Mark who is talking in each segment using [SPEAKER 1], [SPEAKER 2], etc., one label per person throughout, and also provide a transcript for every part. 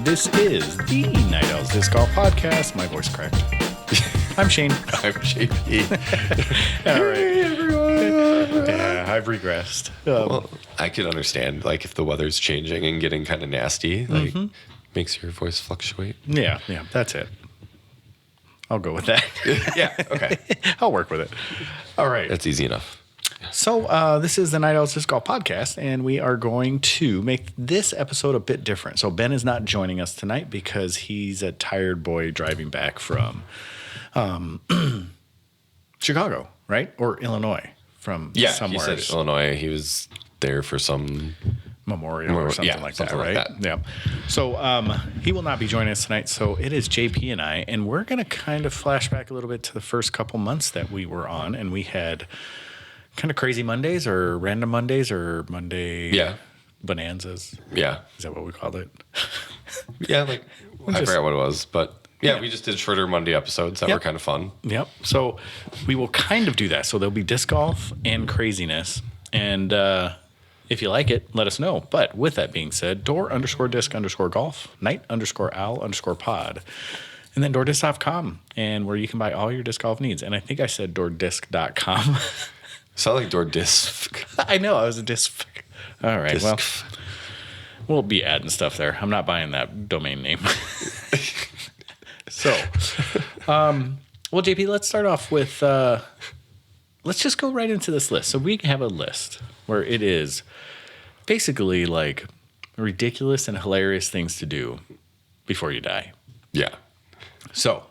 [SPEAKER 1] This is the Night Owls Disc Golf Podcast. My voice cracked. I'm Shane.
[SPEAKER 2] I'm JP.
[SPEAKER 1] All right.
[SPEAKER 2] Hey, everyone.
[SPEAKER 1] Yeah, I've regressed.
[SPEAKER 2] Well, I could understand, like, if the weather's changing and getting kind of nasty, like, makes your voice fluctuate.
[SPEAKER 1] Yeah, that's it. I'll go with that.
[SPEAKER 2] Yeah, okay.
[SPEAKER 1] I'll work with it. All right.
[SPEAKER 2] That's easy enough.
[SPEAKER 1] So this is the Night Owls Disc Golf Podcast, and we are going to make this episode a bit different. So Ben is not joining us tonight because he's a tired boy driving back from Chicago, right? Or Illinois from somewhere.
[SPEAKER 2] He said Illinois. He was there for some
[SPEAKER 1] memorial or something like that, right? Yeah. So he will not be joining us tonight. So it is JP and I, and we're going to kind of flash back a little bit to the first couple months that we were on, and we had kind of crazy Mondays or random Mondays or Monday bonanzas.
[SPEAKER 2] Yeah.
[SPEAKER 1] Is that what we called it?
[SPEAKER 2] Yeah, like I forgot what it was, but yeah, we just did shorter Monday episodes that were kind of fun.
[SPEAKER 1] Yep. So we will kind of do that. So there'll be disc golf and craziness. And if you like it, let us know. But with that being said, door_disc_golf, night_owl_pod, and then doordisc.com, and where you can buy all your disc golf needs. And I think I said doordisc.com.
[SPEAKER 2] Sound like door disc.
[SPEAKER 1] I know, I was a disc. All right,
[SPEAKER 2] Disc.
[SPEAKER 1] well, we'll be adding stuff there. I'm not buying that domain name. So, well, JP, let's start off with, let's just go right into this list. So we have a list where it is basically like ridiculous and hilarious things to do before you die.
[SPEAKER 2] Yeah.
[SPEAKER 1] So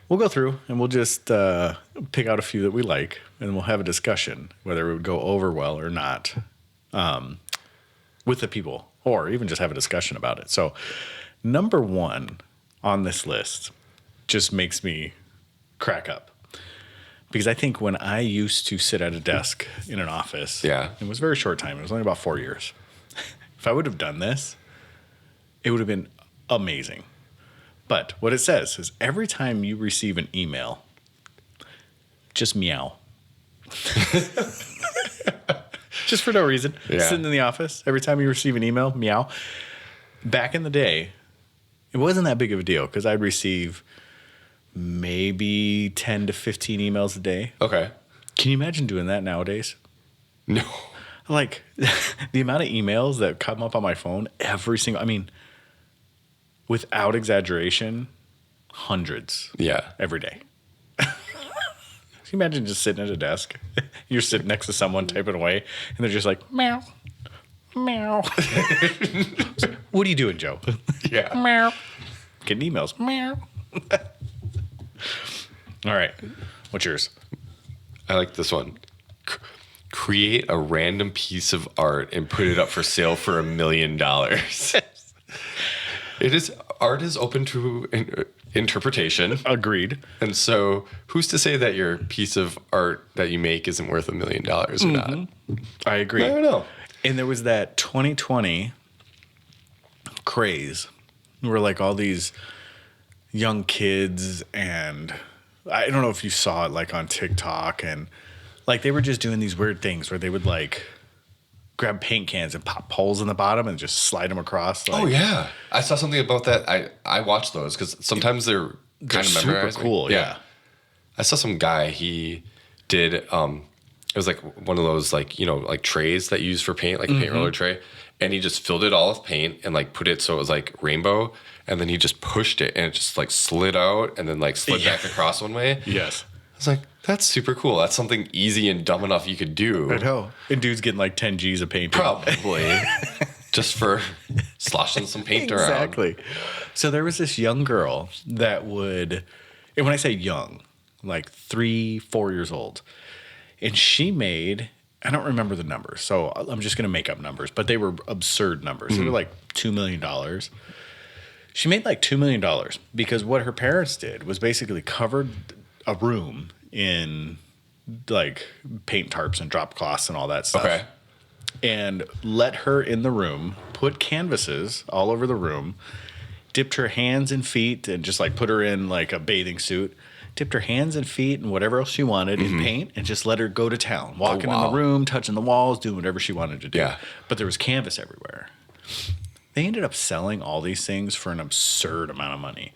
[SPEAKER 1] we'll go through and we'll just pick out a few that we like, and we'll have a discussion whether it would go over well or not with the people, or even just have a discussion about it. So number one on this list just makes me crack up, because I think when I used to sit at a desk in an office, it was a very short time. It was only about 4 years. If I would have done this, it would have been amazing. But what it says is every time you receive an email, just meow. Just for no reason.
[SPEAKER 2] Yeah.
[SPEAKER 1] Sitting in the office, every time you receive an email, meow. Back in the day, it wasn't that big of a deal because I'd receive maybe 10 to 15 emails a day.
[SPEAKER 2] Okay.
[SPEAKER 1] Can you imagine doing that nowadays?
[SPEAKER 2] No.
[SPEAKER 1] Like the amount of emails that come up on my phone every single, I mean, without exaggeration, hundreds.
[SPEAKER 2] Yeah.
[SPEAKER 1] Every day. Can you imagine just sitting at a desk? You're sitting next to someone typing away, and they're just like, meow, meow. What are you doing, Joe?
[SPEAKER 2] Yeah.
[SPEAKER 1] Meow. Getting emails. Meow. All right. What's yours?
[SPEAKER 2] I like this one. Create a random piece of art and put it up for sale for $1 million. Art is open to interpretation.
[SPEAKER 1] Agreed.
[SPEAKER 2] And so who's to say that your piece of art that you make isn't worth $1 million or not?
[SPEAKER 1] I agree.
[SPEAKER 2] I don't know.
[SPEAKER 1] And there was that 2020 craze where like all these young kids, and I don't know if you saw it like on TikTok, and like they were just doing these weird things where they would like grab paint cans and pop holes in the bottom and just slide them across. Like,
[SPEAKER 2] Oh, yeah. I saw something about that. I watched those because sometimes they're kind of
[SPEAKER 1] super
[SPEAKER 2] memorizing.
[SPEAKER 1] cool. Yeah.
[SPEAKER 2] I saw some guy, he did, it was like one of those like, like trays that you use for paint, like a paint roller tray. And he just filled it all with paint and like put it so it was like rainbow. And then he just pushed it and it just like slid out and then like slid back across one way.
[SPEAKER 1] Yes.
[SPEAKER 2] I was like, that's super cool. That's something easy and dumb enough you could do.
[SPEAKER 1] I know. And dude's getting like 10 G's of paint.
[SPEAKER 2] Probably. Just for sloshing some paint around.
[SPEAKER 1] Exactly. So there was this young girl that would, and when I say young, like 3-4 years old, and she made, I don't remember the numbers, so I'm just going to make up numbers, but they were absurd numbers. They were like $2 million. She made like $2 million because what her parents did was basically covered a room in like paint tarps and drop cloths and all that stuff.
[SPEAKER 2] Okay.
[SPEAKER 1] And let her in the room, put canvases all over the room, dipped her hands and feet, and just like put her in like a bathing suit, dipped her hands and feet and whatever else she wanted in paint, and just let her go to town, walking in the room, touching the walls, doing whatever she wanted to do.
[SPEAKER 2] Yeah.
[SPEAKER 1] But there was canvas everywhere. they ended up selling all these things for an absurd amount of money.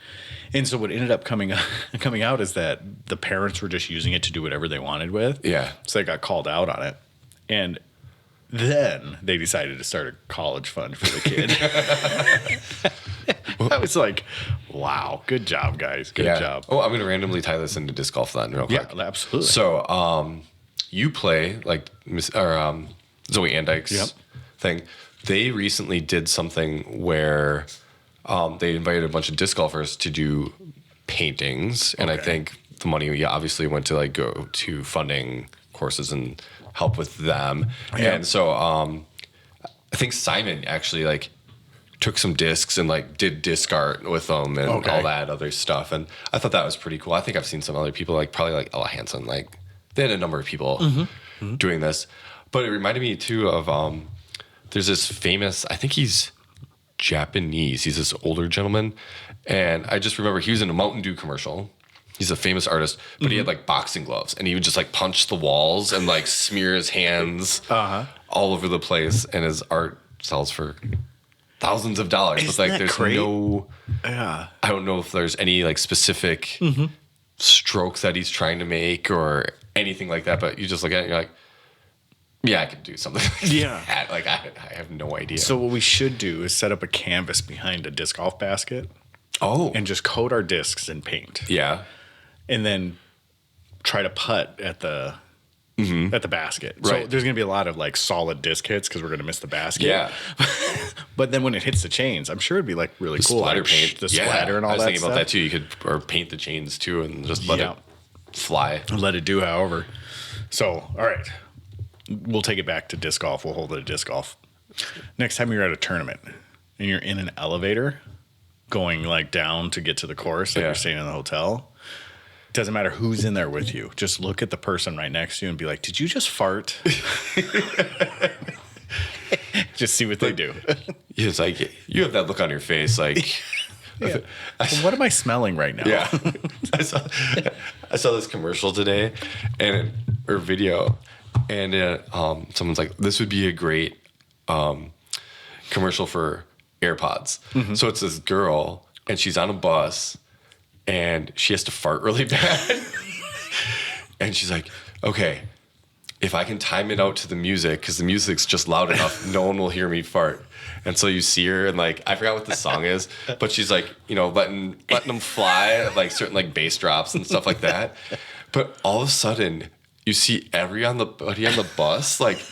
[SPEAKER 1] And so what ended up coming out is that the parents were just using it to do whatever they wanted with.
[SPEAKER 2] Yeah.
[SPEAKER 1] So they got called out on it. And then they decided to start a college fund for the kid. I was like, wow, good job, guys. Good job.
[SPEAKER 2] Oh, I'm going to randomly tie this into disc golf then real quick.
[SPEAKER 1] Yeah, absolutely.
[SPEAKER 2] So you play like Zoe Andike's thing. They recently did something where they invited a bunch of disc golfers to do paintings. And I think the money obviously went to like go to funding courses and help with them. Yeah. And so I think Simon actually like took some discs and like did disc art with them and all that other stuff. And I thought that was pretty cool. I think I've seen some other people like probably like Ella Hansen, like they had a number of people doing this. But it reminded me too of there's this famous, I think he's Japanese. He's this older gentleman. And I just remember he was in a Mountain Dew commercial. He's a famous artist, but he had like boxing gloves and he would just like punch the walls and like smear his hands all over the place. And his art sells for thousands of dollars. But like there's no, I don't know if there's any like specific strokes that he's trying to make or anything like that. But you just look at it and you're like, yeah, I could do something like that. Like I have no idea.
[SPEAKER 1] So what we should do is set up a canvas behind a disc golf basket.
[SPEAKER 2] Oh.
[SPEAKER 1] And just coat our discs in paint.
[SPEAKER 2] Yeah.
[SPEAKER 1] And then try to putt at the basket.
[SPEAKER 2] Right.
[SPEAKER 1] So there's going to be a lot of like solid disc hits because we're going to miss the basket.
[SPEAKER 2] Yeah.
[SPEAKER 1] But then when it hits the chains, I'm sure it'd be like really cool.
[SPEAKER 2] Splatter
[SPEAKER 1] like,
[SPEAKER 2] paint.
[SPEAKER 1] The splatter and all that.
[SPEAKER 2] I was thinking
[SPEAKER 1] stuff.
[SPEAKER 2] about that too. You could or paint the chains too and just let it fly.
[SPEAKER 1] Let it do however. So, all right. We'll take it back to disc golf. We'll hold it at disc golf. Next time you're at a tournament and you're in an elevator going like down to get to the course, like you're staying in the hotel, doesn't matter who's in there with you. Just look at the person right next to you and be like, did you just fart? Just see what they do.
[SPEAKER 2] It's like, you have that look on your face like...
[SPEAKER 1] What am I smelling right now?
[SPEAKER 2] Yeah. I saw this commercial today or video, and someone's like, this would be a great commercial for AirPods. So it's this girl, and she's on a bus, and she has to fart really bad. And she's like, okay, if I can time it out to the music, because the music's just loud enough, no one will hear me fart. And so you see her, and like, I forgot what the song is, but she's like, you know, letting them fly at like certain like bass drops and stuff like that. But all of a sudden, you see everybody on the bus like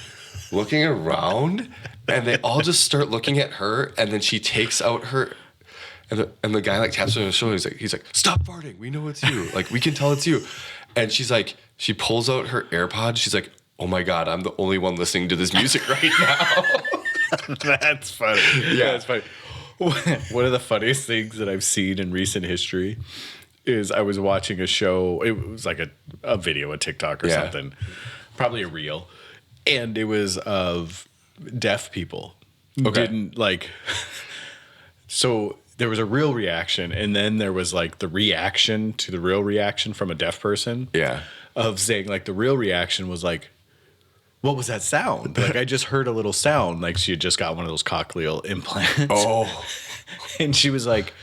[SPEAKER 2] looking around, and they all just start looking at her, and then she takes out her, and the guy like taps her on the shoulder. He's like, stop farting. We know it's you. Like, we can tell it's you. And she's like, she pulls out her AirPods. She's like, oh my God, I'm the only one listening to this music right now.
[SPEAKER 1] That's funny. Yeah, that's funny. One of the funniest things that I've seen in recent history is I was watching a show. It was like a video, a TikTok or something, probably a reel. And it was of deaf people. Didn't like, so there was a real reaction. And then there was like the reaction to the real reaction from a deaf person.
[SPEAKER 2] Yeah.
[SPEAKER 1] Of saying like the real reaction was like, what was that sound? Like, I just heard a little sound. Like, she had just got one of those cochlear implants.
[SPEAKER 2] Oh.
[SPEAKER 1] And she was like,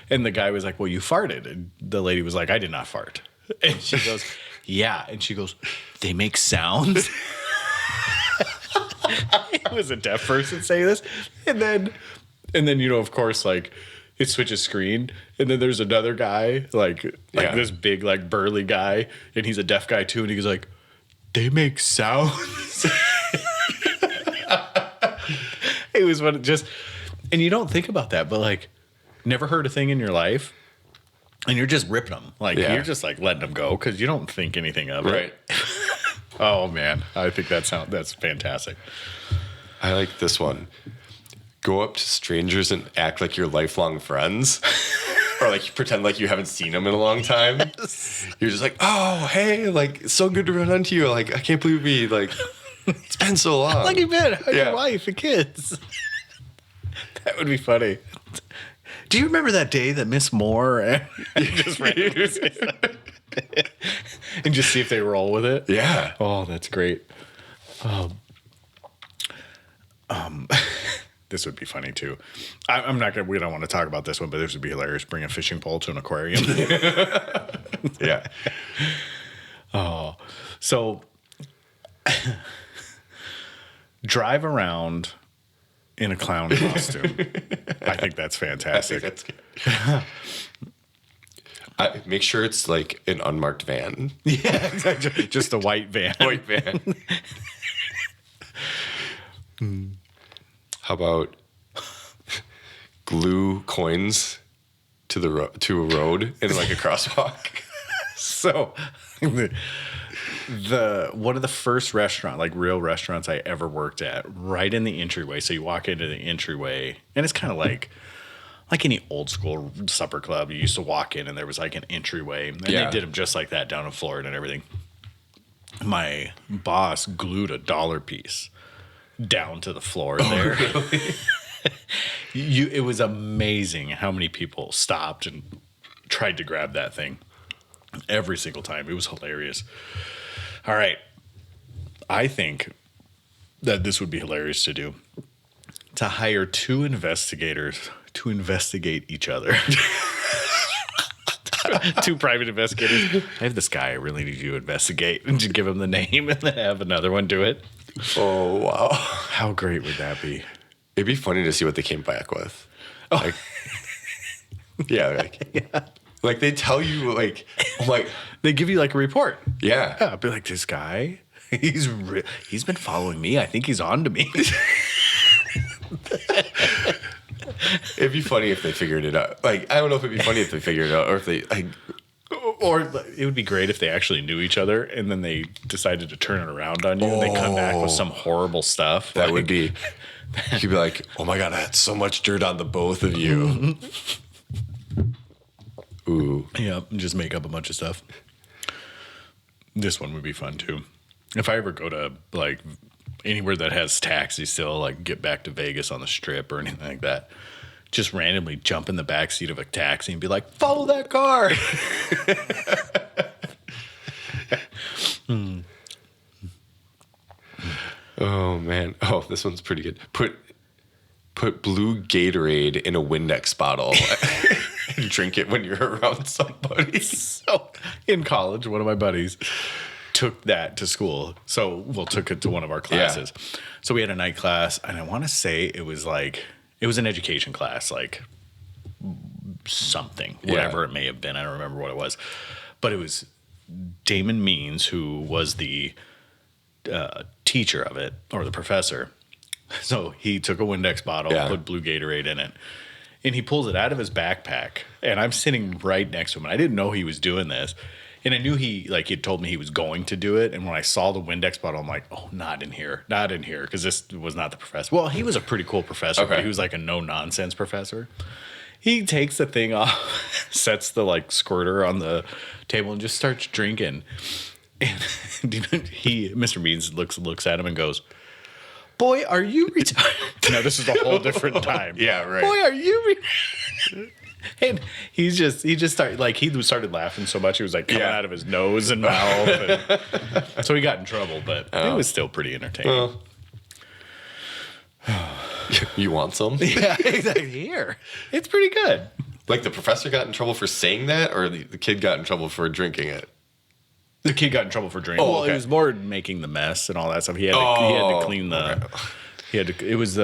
[SPEAKER 1] and the guy was like, well, you farted. And the lady was like, I did not fart. And she goes, yeah. And she goes, they make sounds? It was a deaf person saying this. And then, you know, of course, like, it switches screen. And then there's another guy, like this big, like, burly guy. And he's a deaf guy, too. And he goes like, they make sounds. It was what it just, and you don't think about that, but like, never heard a thing in your life, and you're just ripping them, like you're just like letting them go because you don't think anything of it.
[SPEAKER 2] Right.
[SPEAKER 1] Oh man, I think that's fantastic.
[SPEAKER 2] I like this one. Go up to strangers and act like you're lifelong friends. Or like pretend like you haven't seen them in a long time. You're just like, oh, hey, like, so good to run into you. Like, I can't believe we, like, it's been so long.
[SPEAKER 1] How long you been? How's your wife and kids? That would be funny. Do you remember that day that Miss Moore and just randomly say something? And just see if they roll with it?
[SPEAKER 2] Yeah.
[SPEAKER 1] Oh, that's great. This would be funny too. I'm not gonna. We don't want to talk about this one, but this would be hilarious. Bring a fishing pole to an aquarium.
[SPEAKER 2] Yeah.
[SPEAKER 1] So drive around in a clown costume. I think that's fantastic.
[SPEAKER 2] That's good. Make sure it's like an unmarked van.
[SPEAKER 1] Yeah, exactly. Just a white van.
[SPEAKER 2] White van. How about glue coins to to a road in like a crosswalk?
[SPEAKER 1] So the one of the first restaurant, like real restaurants I ever worked at, right in the entryway. So you walk into the entryway, and it's kind of like any old school supper club. You used to walk in, and there was like an entryway, and they did them just like that down in Florida and everything. My boss glued a dollar piece down to the floor there. Really? It was amazing how many people stopped and tried to grab that thing every single time. It was hilarious. All right. I think that this would be hilarious to do. To hire 2 investigators to investigate each other. 2 private investigators. I have this guy I really need you to investigate, and just give him the name and then have another one do it.
[SPEAKER 2] Oh, wow.
[SPEAKER 1] How great would that be?
[SPEAKER 2] It'd be funny to see what they came back with. Oh. Like, yeah. Like they tell you like,
[SPEAKER 1] they give you like a report.
[SPEAKER 2] Yeah.
[SPEAKER 1] I'd be like, this guy, he's been following me. I think he's on to me.
[SPEAKER 2] It'd be funny if they figured it out. Like, I don't know if it'd be funny if they figured it out or if they like.
[SPEAKER 1] Or it would be great if they actually knew each other and then they decided to turn it around on you and they come back with some horrible stuff.
[SPEAKER 2] That would be. You'd be like, oh my God, I had so much dirt on the both of you. Ooh.
[SPEAKER 1] Yeah, just make up a bunch of stuff. This one would be fun too. If I ever go to like anywhere that has taxis still, like get back to Vegas on the Strip or anything like that, just randomly jump in the backseat of a taxi and be like, follow that car.
[SPEAKER 2] Oh man. Oh, this one's pretty good. Put blue Gatorade in a Windex bottle and drink it when you're around somebody.
[SPEAKER 1] So in college, one of my buddies took that to school. So took it to one of our classes. Yeah. So we had a night class, and I want to say it was an education class, like something, whatever it may have been. I don't remember what it was. But it was Damon Means, who was the teacher of it, or the professor. So he took a Windex bottle, put blue Gatorade in it, and he pulls it out of his backpack. And I'm sitting right next to him, and I didn't know he was doing this. And I knew he had told me he was going to do it. And when I saw the Windex bottle, I'm like, oh, not in here. Because this was not the professor. Well, he was a pretty cool professor, but he was like a no-nonsense professor. He takes the thing off, sets the like squirter on the table, and just starts drinking. And Mr. Means looks at him and goes, boy, are you retarded? No, this is a whole different time.
[SPEAKER 2] Yeah, right.
[SPEAKER 1] Boy, are you retarded? And he started started laughing so much it was like coming out of his nose and mouth. And so he got in trouble, but it was still pretty entertaining.
[SPEAKER 2] You want some?
[SPEAKER 1] Yeah, exactly. Here. It's pretty good.
[SPEAKER 2] Like the professor got in trouble for saying that, or the kid got in trouble for drinking it?
[SPEAKER 1] The kid got in trouble for drinking. Well, it was more making the mess and all that stuff. He had to clean the. Okay. It was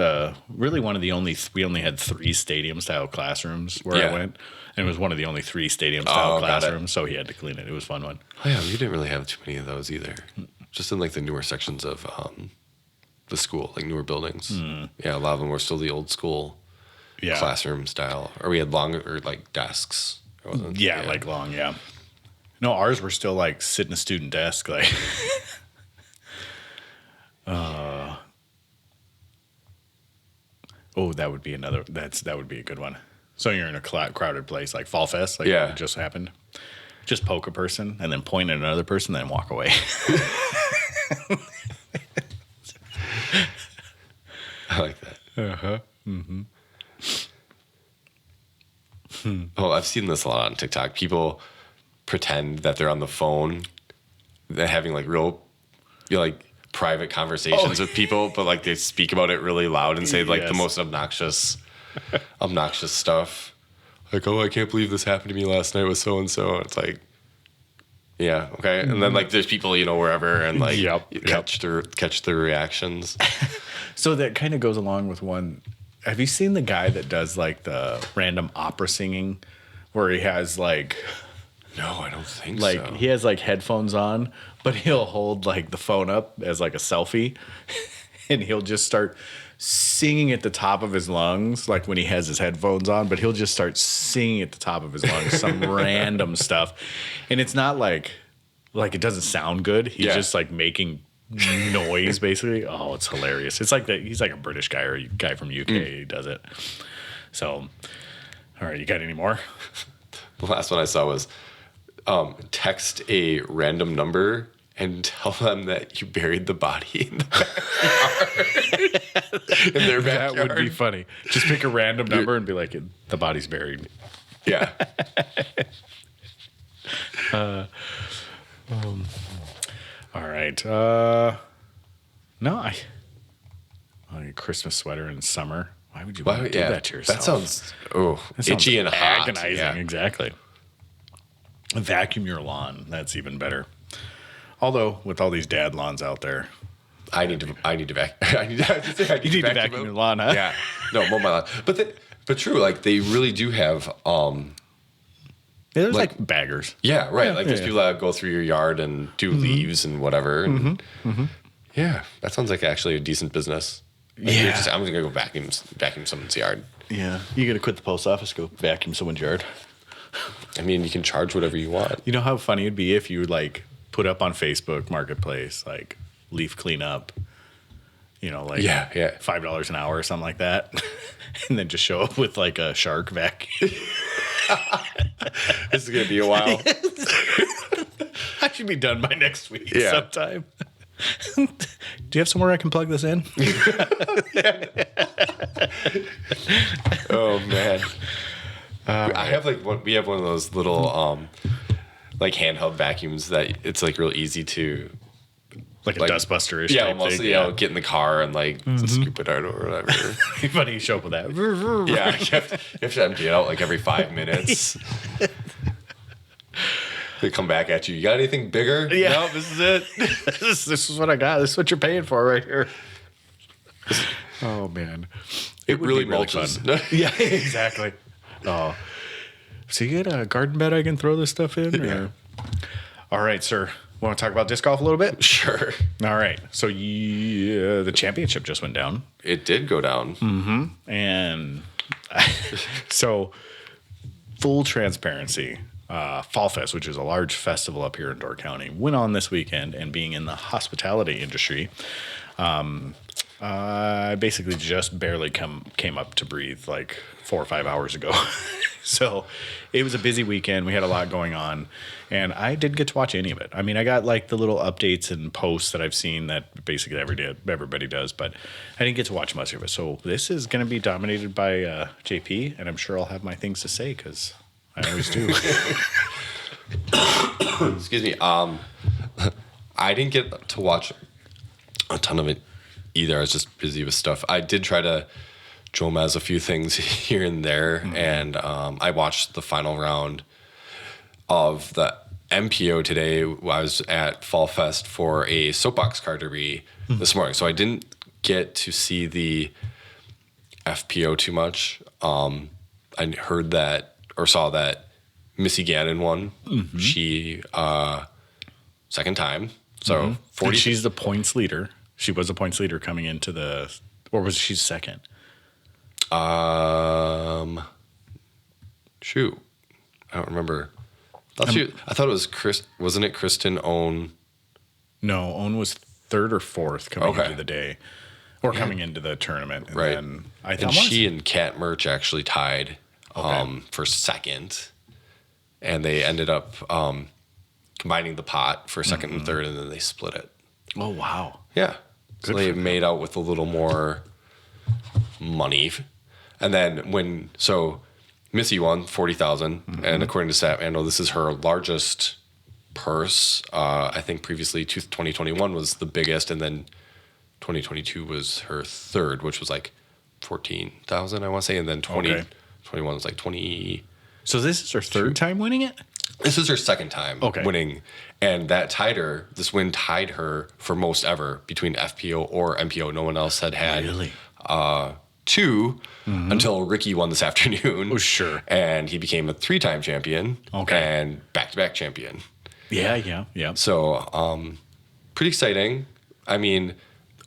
[SPEAKER 1] really one of the only. We only had 3 stadium-style classrooms where I went, and it was one of the only 3 stadium-style classrooms. So he had to clean it. It was a fun one.
[SPEAKER 2] Oh yeah, we didn't really have too many of those either. Just in like the newer sections of the school, like newer buildings. Yeah, a lot of them were still the old school classroom style, or we had longer like desks.
[SPEAKER 1] Like long. Yeah. No, ours were still like sit in a student desk, like. That would be another. That would be a good one. So you're in a crowded place, like Fall Fest, like it just happened. Just poke a person and then point at another person, then walk away.
[SPEAKER 2] I like that.
[SPEAKER 1] Uh-huh. Mm-hmm.
[SPEAKER 2] Oh, I've seen this a lot on TikTok. People pretend that they're on the phone, they're having like real, you're like, private conversations with people, but like they speak about it really loud and say like the most obnoxious stuff. Like, oh, I can't believe this happened to me last night with so and so. It's like, yeah, okay. And then like there's people, wherever, and like catch their reactions.
[SPEAKER 1] So that kind of goes along with one. Have you seen the guy that does like the random opera singing where he has like,
[SPEAKER 2] no, I don't think
[SPEAKER 1] like
[SPEAKER 2] so.
[SPEAKER 1] he has like headphones on, but he'll hold like the phone up as like a selfie and he'll just start singing at the top of his lungs, like when he has his headphones on, but he'll just start singing at the top of his lungs, some random stuff. And it's not like it doesn't sound good. He's just like making noise basically. Oh, it's hilarious. It's like that. He's like a British guy or a guy from UK. He does it. So, all right, you got any more?
[SPEAKER 2] The last one I saw was text a random number and tell them that you buried the body in the backyard. In their backyard.
[SPEAKER 1] That would be funny. Just pick a random number and be like, the body's buried.
[SPEAKER 2] Yeah.
[SPEAKER 1] All right. No, a Christmas sweater in summer. Why would you want to do that to yourself?
[SPEAKER 2] That sounds itchy and hot.
[SPEAKER 1] Agonizing,
[SPEAKER 2] yeah.
[SPEAKER 1] Exactly. Vacuum your lawn. That's even better. Although, with all these dad lawns out there,
[SPEAKER 2] I need to vacuum.
[SPEAKER 1] you need to vacuum your lawn, huh?
[SPEAKER 2] Yeah. No, mow my lawn. But true, like they really do have
[SPEAKER 1] there's like baggers.
[SPEAKER 2] Yeah, right. Like there's people that go through your yard and do leaves and whatever. And yeah, that sounds like actually a decent business. Like I'm just gonna go vacuum someone's yard.
[SPEAKER 1] Yeah, you gotta quit the post office, go vacuum someone's yard.
[SPEAKER 2] I mean, you can charge whatever you want.
[SPEAKER 1] You know how funny it'd be if you like put up on Facebook Marketplace like leaf cleanup, like $5 an hour or something like that, and then just show up with like a shark vacuum.
[SPEAKER 2] This is gonna be a while.
[SPEAKER 1] I should be done by next week sometime. Do you have somewhere I can plug this in?
[SPEAKER 2] Oh man. I have we have one of those little like handheld vacuums that it's like real easy to
[SPEAKER 1] like a dustbuster-ish
[SPEAKER 2] yeah,
[SPEAKER 1] type
[SPEAKER 2] almost
[SPEAKER 1] thing.
[SPEAKER 2] get in the car and like scoop it out or whatever.
[SPEAKER 1] Funny you show up with that.
[SPEAKER 2] Yeah, you have to empty it out like every 5 minutes. They come back at you. You got anything bigger?
[SPEAKER 1] Yeah.
[SPEAKER 2] No, this is it.
[SPEAKER 1] This is what I got. This is what you're paying for right here. Oh man,
[SPEAKER 2] it really mulches.
[SPEAKER 1] Fun. Yeah, exactly. Oh, so you got a garden bed I can throw this stuff in?
[SPEAKER 2] Yeah.
[SPEAKER 1] All right, sir. Want to talk about disc golf a little bit?
[SPEAKER 2] Sure.
[SPEAKER 1] All right. So the championship just went down.
[SPEAKER 2] It did go down.
[SPEAKER 1] Mm-hmm. And so full transparency, Fall Fest, which is a large festival up here in Door County, went on this weekend. And being in the hospitality industry, I basically just barely came up to breathe like 4 or 5 hours ago. So it was a busy weekend. We had a lot going on, and I didn't get to watch any of it. I mean, I got like the little updates and posts that I've seen that basically everybody does, but I didn't get to watch much of it. So this is going to be dominated by JP, and I'm sure I'll have my things to say because I always do.
[SPEAKER 2] Excuse me. I didn't get to watch a ton of it either. I was just busy with stuff. I did try to Jomaz a few things here and there, and I watched the final round of the MPO today. I was at Fall Fest for a soapbox car derby this morning, so I didn't get to see the FPO too much. I heard that or saw that Missy Gannon won. She second time, so 40.
[SPEAKER 1] And she's the points leader. She was a points leader coming into or was she second?
[SPEAKER 2] Shoot, I don't remember. I thought it was wasn't it Kristen Owen?
[SPEAKER 1] No, Owen was third or fourth coming into the day, or coming into the tournament. And
[SPEAKER 2] right.
[SPEAKER 1] Then
[SPEAKER 2] and she and Kat Murch actually tied for second, and they ended up combining the pot for second and third, and then they split it.
[SPEAKER 1] Oh wow!
[SPEAKER 2] Yeah, so they made out with a little more money. And then Missy won $40,000, and according to Statmando, this is her largest purse. I think previously 2021 was the biggest, and then 2022 was her third, which was like 14,000, I want to say, and then 2021 was like 20.
[SPEAKER 1] So this is her third time winning it?
[SPEAKER 2] This is her second time winning, and this win tied her for most ever between FPO or MPO. No one else had
[SPEAKER 1] Really?
[SPEAKER 2] Two until Ricky won this afternoon.
[SPEAKER 1] Oh, sure.
[SPEAKER 2] And he became a 3-time champion and back-to-back champion.
[SPEAKER 1] Yeah.
[SPEAKER 2] So pretty exciting. I mean,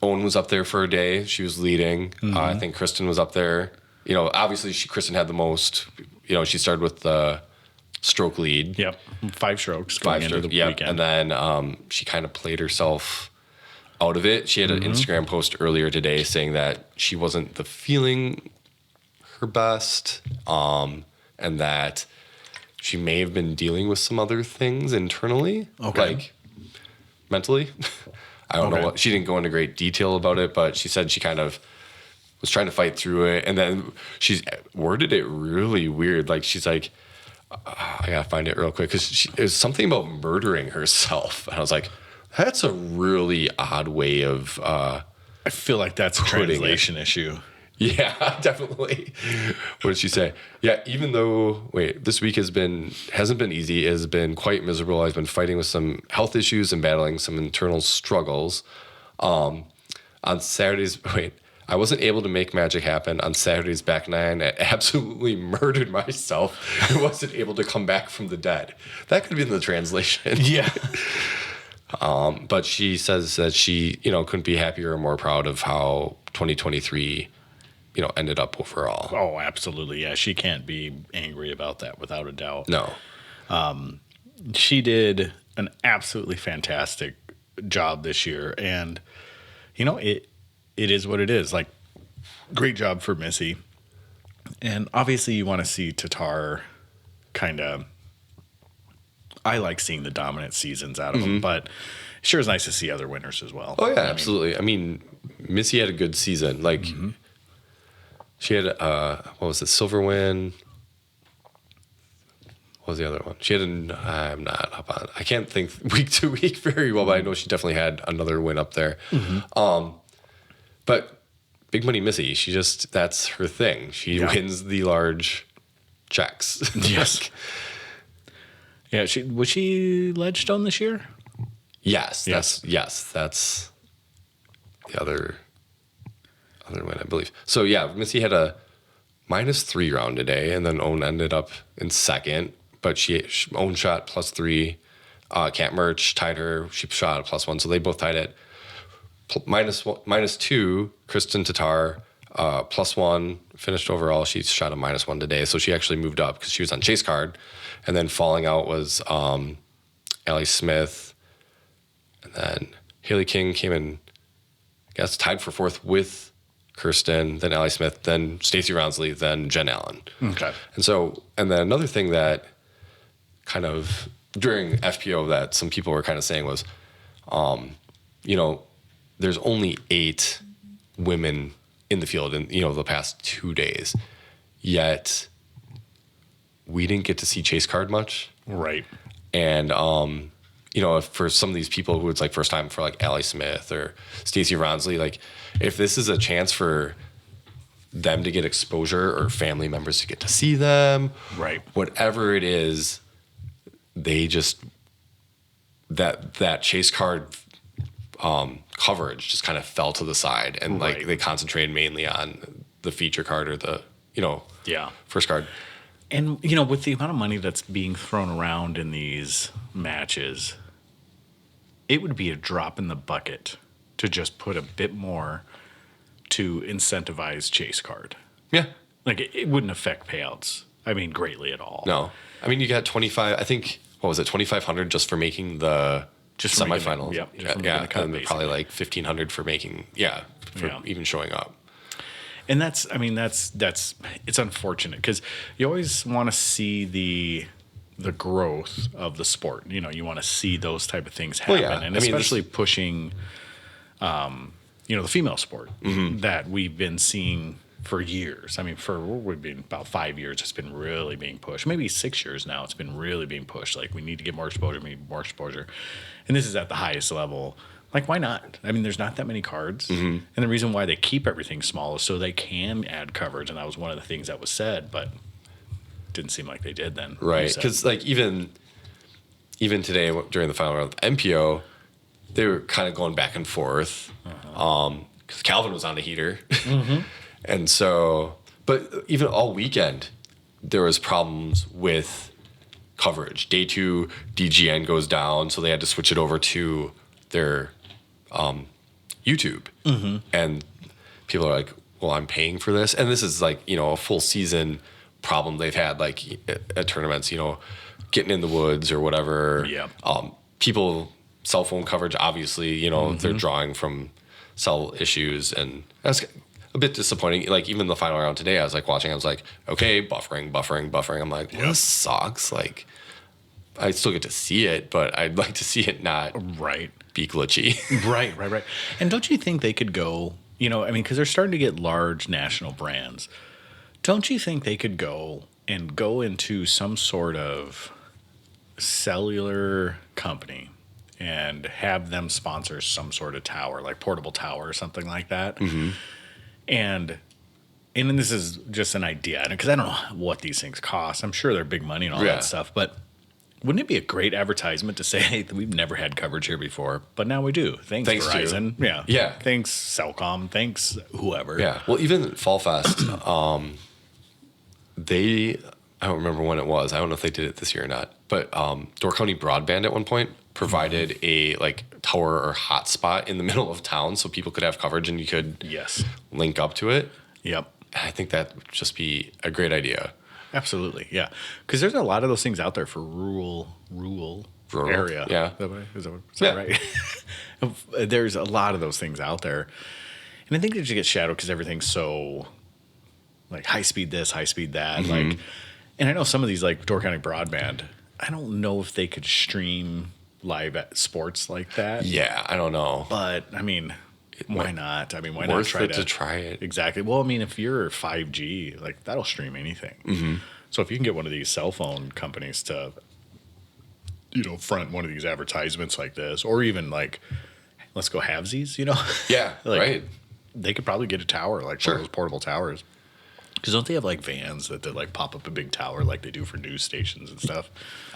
[SPEAKER 2] Owen was up there for a day. She was leading. I think Kristen was up there. You know, obviously Kristen had the most. You know, she started with the stroke lead.
[SPEAKER 1] Yep. 5 strokes going into the weekend.
[SPEAKER 2] And then she kind of played herself out of it. She had an Instagram post earlier today saying that she wasn't feeling her best, and that she may have been dealing with some other things internally, like mentally. I don't know what. She didn't go into great detail about it, but she said she kind of was trying to fight through it, and then she worded it really weird. Like she's like, I gotta find it real quick because it was something about murdering herself, and I was like, that's a really odd way of.
[SPEAKER 1] I feel like that's a translation issue.
[SPEAKER 2] Yeah, definitely. What did she say? Yeah, even though this week hasn't been easy. It has been quite miserable. I've been fighting with some health issues and battling some internal struggles. On Saturdays, I wasn't able to make magic happen. On Saturday's back 9, I absolutely murdered myself and wasn't able to come back from the dead. That could be in the translation.
[SPEAKER 1] Yeah.
[SPEAKER 2] But she says that she, couldn't be happier or more proud of how 2023, ended up overall.
[SPEAKER 1] Oh, absolutely. Yeah, she can't be angry about that without a doubt.
[SPEAKER 2] No.
[SPEAKER 1] She did an absolutely fantastic job this year. And, it is what it is. Like, great job for Missy. And obviously you want to see Tatar kind of, I like seeing the dominant seasons out of them, but sure is nice to see other winners as well.
[SPEAKER 2] Oh, yeah, absolutely. I mean, Missy had a good season. Like, she had, silver win. What was the other one? She had I'm not up on, I can't think week to week very well, but I know she definitely had another win up there. But Big Money Missy, that's her thing. She wins the large checks.
[SPEAKER 1] Yes. Yeah, was she Ledgestone this year?
[SPEAKER 2] Yes. That's the other win, I believe. So yeah, Missy had a -3 round today, and then Owen ended up in second. But Owen shot +3. Cat Merch tied her. She shot a +1, so they both tied it. -2. Kristen Tatar +1 finished overall. She shot a -1 today, so she actually moved up because she was on chase card. And then falling out was Allie Smith, and then Haley King came in, I guess, tied for 4th with Kirsten, then Allie Smith, then Stacey Rounsley, then Jen Allen.
[SPEAKER 1] Okay.
[SPEAKER 2] And then another thing that kind of during FPO that some people were kind of saying was, there's only 8 women in the field in, the past 2 days, yet we didn't get to see chase card much.
[SPEAKER 1] Right.
[SPEAKER 2] And, for some of these people who it's like first time for like Allie Smith or Stacey Ronsley, like if this is a chance for them to get exposure or family members to get to see them,
[SPEAKER 1] right,
[SPEAKER 2] whatever it is, they just, that chase card coverage just kind of fell to the side, and like they concentrated mainly on the feature card or the, first card.
[SPEAKER 1] And, with the amount of money that's being thrown around in these matches, it would be a drop in the bucket to just put a bit more to incentivize chase card.
[SPEAKER 2] Yeah.
[SPEAKER 1] Like, it wouldn't affect payouts, greatly at all.
[SPEAKER 2] No. You got 25, I think, what was it, 2,500 just for making the semifinals?
[SPEAKER 1] Yeah.
[SPEAKER 2] And probably like 1,500 for making, even showing up.
[SPEAKER 1] And that's it's unfortunate because you always want to see the growth of the sport. You want to see those type of things happen, and especially pushing, the female sport that we've been seeing for years. I mean, we've been about 5 years. It's been really being pushed. Maybe 6 years now. It's been really being pushed. Like we need to get more exposure. We need more exposure, and this is at the highest level. Like why not? I mean, there's not that many cards, and the reason why they keep everything small is so they can add coverage. And that was one of the things that was said, but didn't seem like they did then.
[SPEAKER 2] Right, because like even today during the final round of MPO, they were kind of going back and forth. Because Calvin was on the heater. And so, but even all weekend, there was problems with coverage. Day 2, DGN goes down, so they had to switch it over to their YouTube. And people are like, well, I'm paying for this. And this is like, a full season problem they've had, like at tournaments, getting in the woods or whatever.
[SPEAKER 1] Yeah.
[SPEAKER 2] People, cell phone coverage, obviously, they're drawing from cell issues, and that's a bit disappointing. Like even the final round today, I was like watching, I was like, okay, buffering. I'm like, well, this sucks. Like I still get to see it, but I'd like to see it not be glitchy.
[SPEAKER 1] Right. And don't you think they could go, I mean, because they're starting to get large national brands. Don't you think they could go into some sort of cellular company and have them sponsor some sort of tower, like portable tower or something like that? And then this is just an idea, because I don't know what these things cost. I'm sure they're big money and all that stuff, but wouldn't it be a great advertisement to say, hey, we've never had coverage here before, but now we do. Thanks Verizon. Yeah. Thanks Cellcom. Thanks whoever.
[SPEAKER 2] Yeah. Well, even Fall Fest, I don't remember when it was. I don't know if they did it this year or not, but Door County Broadband at one point provided a like tower or hotspot in the middle of town so people could have coverage and you could link up to it.
[SPEAKER 1] Yep.
[SPEAKER 2] I think that would just be a great idea.
[SPEAKER 1] Absolutely, yeah. Because there's a lot of those things out there for rural area.
[SPEAKER 2] Yeah.
[SPEAKER 1] Is that right? There's a lot of those things out there. And I think they just get shadowed because everything's so like high speed this, high speed that. Like, and I know some of these like Door County Broadband, I don't know if they could stream live at sports like that.
[SPEAKER 2] Yeah, I don't know.
[SPEAKER 1] But I mean, why not? I mean, why
[SPEAKER 2] worth
[SPEAKER 1] not
[SPEAKER 2] it to try it?
[SPEAKER 1] Exactly. Well, I mean, if you're 5G, like that'll stream anything. So if you can get one of these cell phone companies to, front one of these advertisements like this, or even like, let's go halvesies,
[SPEAKER 2] Yeah,
[SPEAKER 1] like,
[SPEAKER 2] right.
[SPEAKER 1] They could probably get a tower, like one of those portable towers. Because don't they have like vans that like pop up a big tower like they do for news stations and stuff?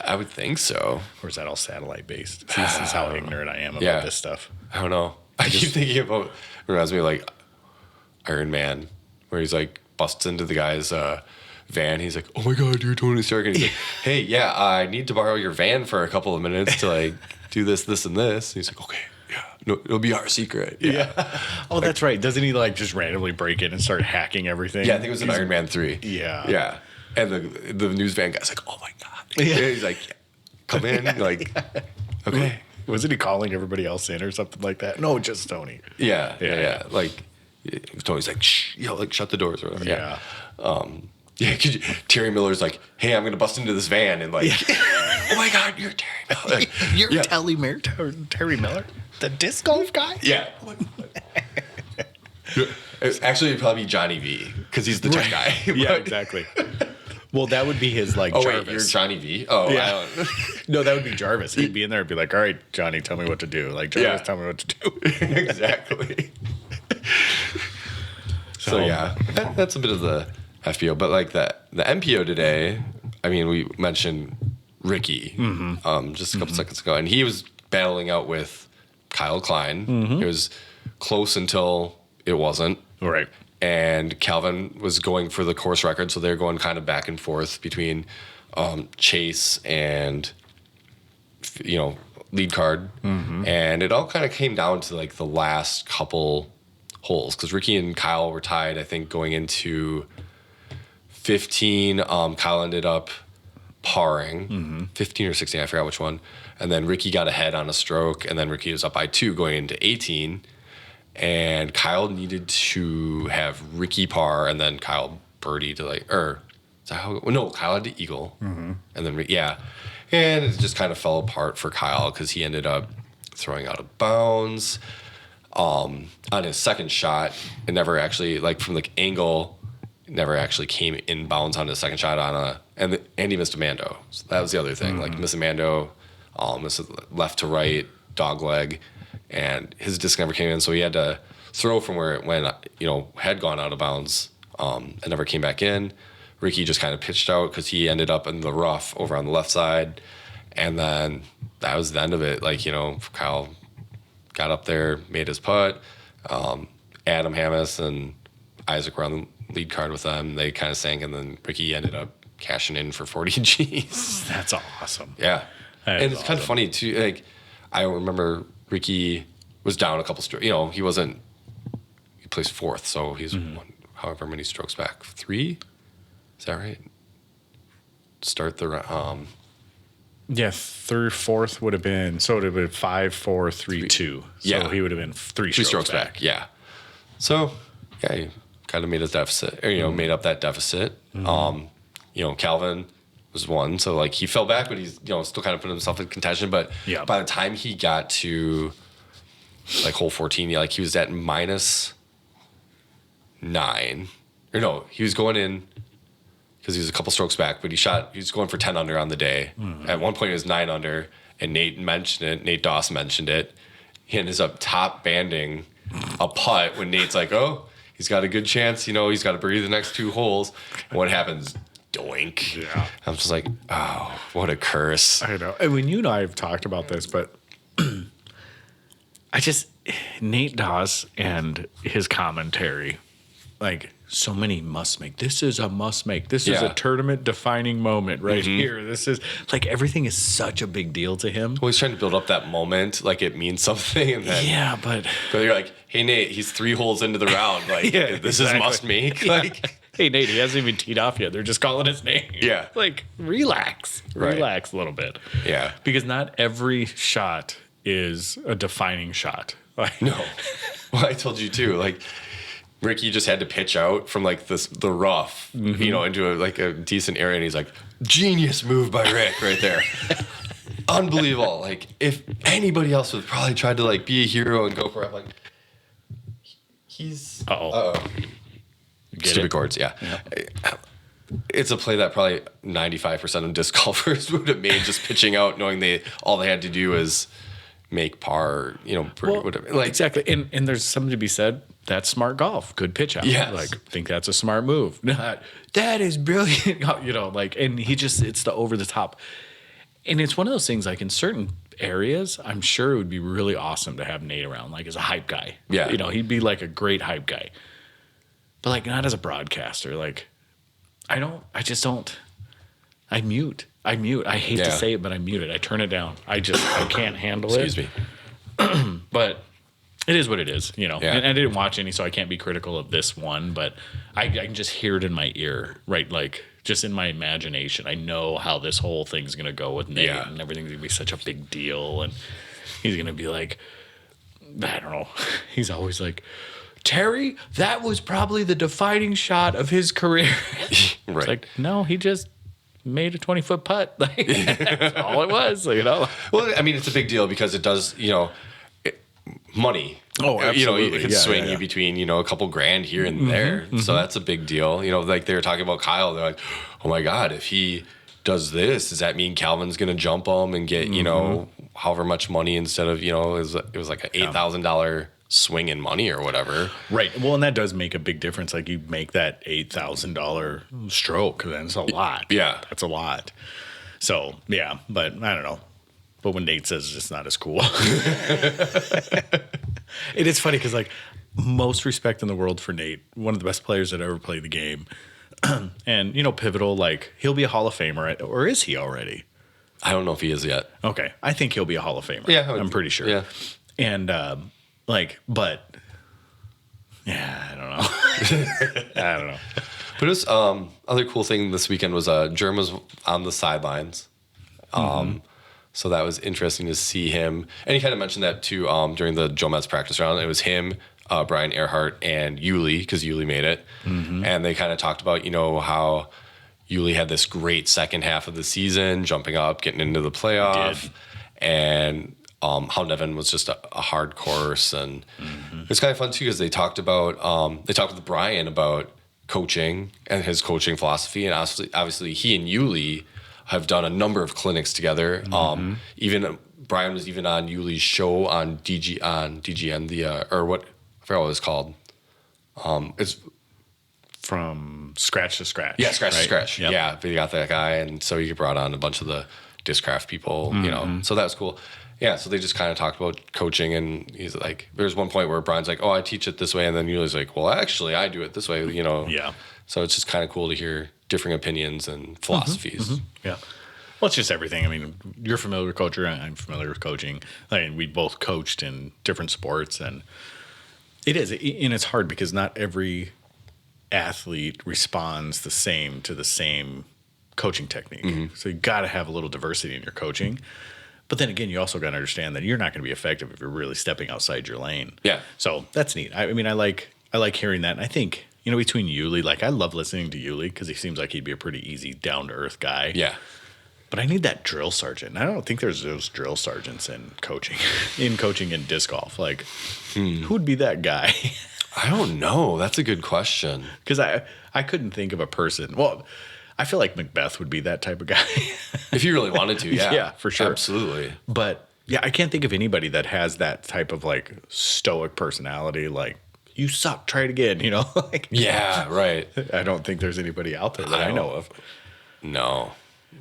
[SPEAKER 2] I would think so.
[SPEAKER 1] Or is that all satellite based? See, this is how ignorant I am about this stuff.
[SPEAKER 2] I don't know. I keep thinking about, it reminds me of like Iron Man, where he's like busts into the guy's van. He's like, oh my God, you're Tony Stark. And he's like, hey, yeah, I need to borrow your van for a couple of minutes to like do this, this, and this. And he's like, okay. Yeah, no, it'll be our secret. Yeah.
[SPEAKER 1] Oh, that's right. Doesn't he like just randomly break in and start hacking everything?
[SPEAKER 2] Yeah, I think it was in Iron Man 3.
[SPEAKER 1] Yeah.
[SPEAKER 2] Yeah. And the news van guy's like, oh my God. Yeah. He's like, come in. Like, okay.
[SPEAKER 1] Wasn't he calling everybody else in or something like that? No, just Tony.
[SPEAKER 2] Yeah. Like, Tony's like, shh, like shut the doors or whatever. Yeah. Terry Miller's like, hey, I'm going to bust into this van and like, oh my God, you're Terry Miller. Like,
[SPEAKER 1] you're Terry Miller? The disc golf guy?
[SPEAKER 2] Yeah. It's actually probably Johnny V because he's the tech guy.
[SPEAKER 1] Yeah, exactly. Well, that would be his like Jarvis.
[SPEAKER 2] Wait, you're Johnny V? Oh,
[SPEAKER 1] yeah. No, that would be Jarvis. He'd be in there and be like, all right, Johnny, tell me what to do. Like, Jarvis, tell me what to do.
[SPEAKER 2] Exactly. So yeah, that's a bit of the FPO. But like the MPO today, I mean, we mentioned Ricky just a couple seconds ago, and he was battling out with Kyle Klein. It was close until it wasn't.
[SPEAKER 1] Right.
[SPEAKER 2] And Calvin was going for the course record, so they're going kind of back and forth between Chase and lead card. And it all kind of came down to like the last couple holes because Ricky and Kyle were tied, I think, going into 15. Kyle ended up parring 15 or 16, I forgot which one. And then Ricky got ahead on a stroke, and then Ricky was up by 2 going into 18. And Kyle needed to have Ricky par, and then Kyle birdie to like, is that how? No, Kyle had to eagle, and then and it just kind of fell apart for Kyle because he ended up throwing out of bounds on his second shot. It never actually, like from the angle never actually came inbounds on his second shot and he missed a Mando. So that was the other thing. Like missed a Mando, missed a left to right dog leg, and his disc never came in. So he had to throw from where it went, had gone out of bounds, and never came back in. Ricky just kind of pitched out because he ended up in the rough over on the left side. And then that was the end of it. Like, Kyle got up there, made his putt. Adam Hammis and Isaac were on the lead card with them. They kind of sank, and then Ricky ended up cashing in for 40 G's.
[SPEAKER 1] That's awesome.
[SPEAKER 2] Yeah. And it's kind of funny, too. Like, I remember Ricky was down a couple strokes. He placed fourth, so he's however many strokes back. 3? Is that right? Start the round.
[SPEAKER 1] Yeah, third, fourth would have been, so it would have been 5, 4, 3, 2. So he would have been three strokes back.
[SPEAKER 2] Yeah. So, yeah, he kind of made his deficit, or, made up that deficit. Calvin was 1, so, like, he fell back, but he's, still kind of put himself in contention. But by the time he got to, like, hole 14, he was at -9. Or no, he was going in because he was a couple strokes back, but he was going for 10 under on the day. At one point, it was 9 under, and Nate Doss mentioned it. He ended up top banding a putt when Nate's like, oh, he's got a good chance, he's got to birdie the next 2 holes. And what happens? Doink.
[SPEAKER 1] Yeah.
[SPEAKER 2] I'm just like, oh, what a curse.
[SPEAKER 1] I know. I mean, you and I have talked about this, but Nate Doss and his commentary, like, so many must make. This is a must make. This is a tournament defining moment right here. This is like everything is such a big deal to him.
[SPEAKER 2] Well, he's trying to build up that moment like it means something. And then,
[SPEAKER 1] but
[SPEAKER 2] you're like, hey, Nate, he's 3 holes into the round. Like, this is must make. Like,
[SPEAKER 1] hey, Nate, he hasn't even teed off yet. They're just calling his name.
[SPEAKER 2] Yeah.
[SPEAKER 1] Like, relax.
[SPEAKER 2] Right.
[SPEAKER 1] Relax a little bit.
[SPEAKER 2] Yeah.
[SPEAKER 1] Because not every shot is a defining shot. Like,
[SPEAKER 2] no. Well, I told you too. Like, Ricky just had to pitch out from like the rough, into a decent area, and he's like, genius move by Rick right there. Unbelievable. Like, if anybody else would probably tried to like be a hero and go for it, like he's stupid chords, yeah. It's a play that probably 95% of disc golfers would have made, just pitching out, knowing all they had to do is make par, whatever. Like,
[SPEAKER 1] exactly. And there's something to be said. That's smart golf. Good pitch out.
[SPEAKER 2] Yes.
[SPEAKER 1] Like, think that's a smart move. Not, that is brilliant. And it's the over the top. And it's one of those things, like, in certain areas, I'm sure it would be really awesome to have Nate around, like, as a hype guy.
[SPEAKER 2] Yeah.
[SPEAKER 1] He'd be like a great hype guy. But, like, not as a broadcaster. Like, I mute. I hate to say it, but I mute it. I turn it down. I can't handle it.
[SPEAKER 2] Excuse me.
[SPEAKER 1] But it is what it is,
[SPEAKER 2] Yeah.
[SPEAKER 1] And I didn't watch any, so I can't be critical of this one, but I can just hear it in my ear, right? Like, just in my imagination. I know how this whole thing's going to go with Nate, and everything's going to be such a big deal, and he's going to be like, I don't know. He's always like, Terry, that was probably the defining shot of his career.
[SPEAKER 2] Right.
[SPEAKER 1] It's like, no, he just made a 20-foot putt. Like, that's all it was, Well,
[SPEAKER 2] I mean, it's a big deal because it does, money.
[SPEAKER 1] Oh, absolutely.
[SPEAKER 2] It can swing you between, a couple grand here and there. So that's a big deal. Like they were talking about Kyle. They're like, oh my God, if he does this, does that mean Calvin's going to jump him and get, however much money instead of, it was like an $8,000 swing in money or whatever.
[SPEAKER 1] Right. Well, and that does make a big difference. Like, you make that $8,000 stroke, then it's a lot.
[SPEAKER 2] Yeah.
[SPEAKER 1] That's a lot. So, yeah, but I don't know. But when Nate says it's not as cool. It is funny because, like, most respect in the world for Nate, one of the best players that ever played the game. And, pivotal, like, he'll be a Hall of Famer, or is he already?
[SPEAKER 2] I don't know if he is yet.
[SPEAKER 1] Okay. I think he'll be a Hall of Famer.
[SPEAKER 2] Yeah.
[SPEAKER 1] I'm pretty sure.
[SPEAKER 2] Yeah.
[SPEAKER 1] And, but, yeah, I don't know. I don't know.
[SPEAKER 2] But it was, other cool thing this weekend was Germ was on the sidelines. So that was interesting to see him. And he kind of mentioned that too during the Joe Metz practice round. It was him, Brian Earhart, and Yuli, because Yuli made it. And they kind of talked about, how Yuli had this great second half of the season, jumping up, getting into the playoff. And how Nevin was just a hard course. And it's kind of fun too, because they talked with Brian about coaching and his coaching philosophy. And obviously he and Yuli have done a number of clinics together. Even Brian was even on Yuli's show on DGN, or what, I forgot what it's called. It's
[SPEAKER 1] From scratch to scratch.
[SPEAKER 2] Yeah, scratch to scratch.
[SPEAKER 1] Yep.
[SPEAKER 2] Yeah, but you got that guy, and so you brought on a bunch of the Discraft people, so that was cool. Yeah, so they just kind of talked about coaching, and he's like, there's one point where Brian's like, oh, I teach it this way, and then Yuli's like, well, actually, I do it this way,
[SPEAKER 1] Yeah.
[SPEAKER 2] So it's just kind of cool to hear differing opinions and philosophies.
[SPEAKER 1] Yeah. Well, it's just everything. I mean, you're familiar with coaching. I'm familiar with coaching. I mean, we both coached in different sports, and it is. And it's hard because not every athlete responds the same to the same coaching technique. So you got to have a little diversity in your coaching. But then again, you also got to understand that you're not going to be effective if you're really stepping outside your lane.
[SPEAKER 2] Yeah.
[SPEAKER 1] So that's neat. I mean, I like hearing that. And I think, between Yuli, like I love listening to Yuli because he seems like he'd be a pretty easy, down to earth guy.
[SPEAKER 2] Yeah.
[SPEAKER 1] But I need that drill sergeant. I don't think there's those drill sergeants in coaching, in disc golf. Like, who would be that guy?
[SPEAKER 2] I don't know. That's a good question.
[SPEAKER 1] Because I couldn't think of a person. Well, I feel like Macbeth would be that type of guy.
[SPEAKER 2] If you really wanted to, yeah.
[SPEAKER 1] Yeah, for sure.
[SPEAKER 2] Absolutely.
[SPEAKER 1] But yeah, I can't think of anybody that has that type of like stoic personality. Like, you suck, try it again, like,
[SPEAKER 2] Yeah, right.
[SPEAKER 1] I don't think there's anybody out there that I know of.
[SPEAKER 2] No.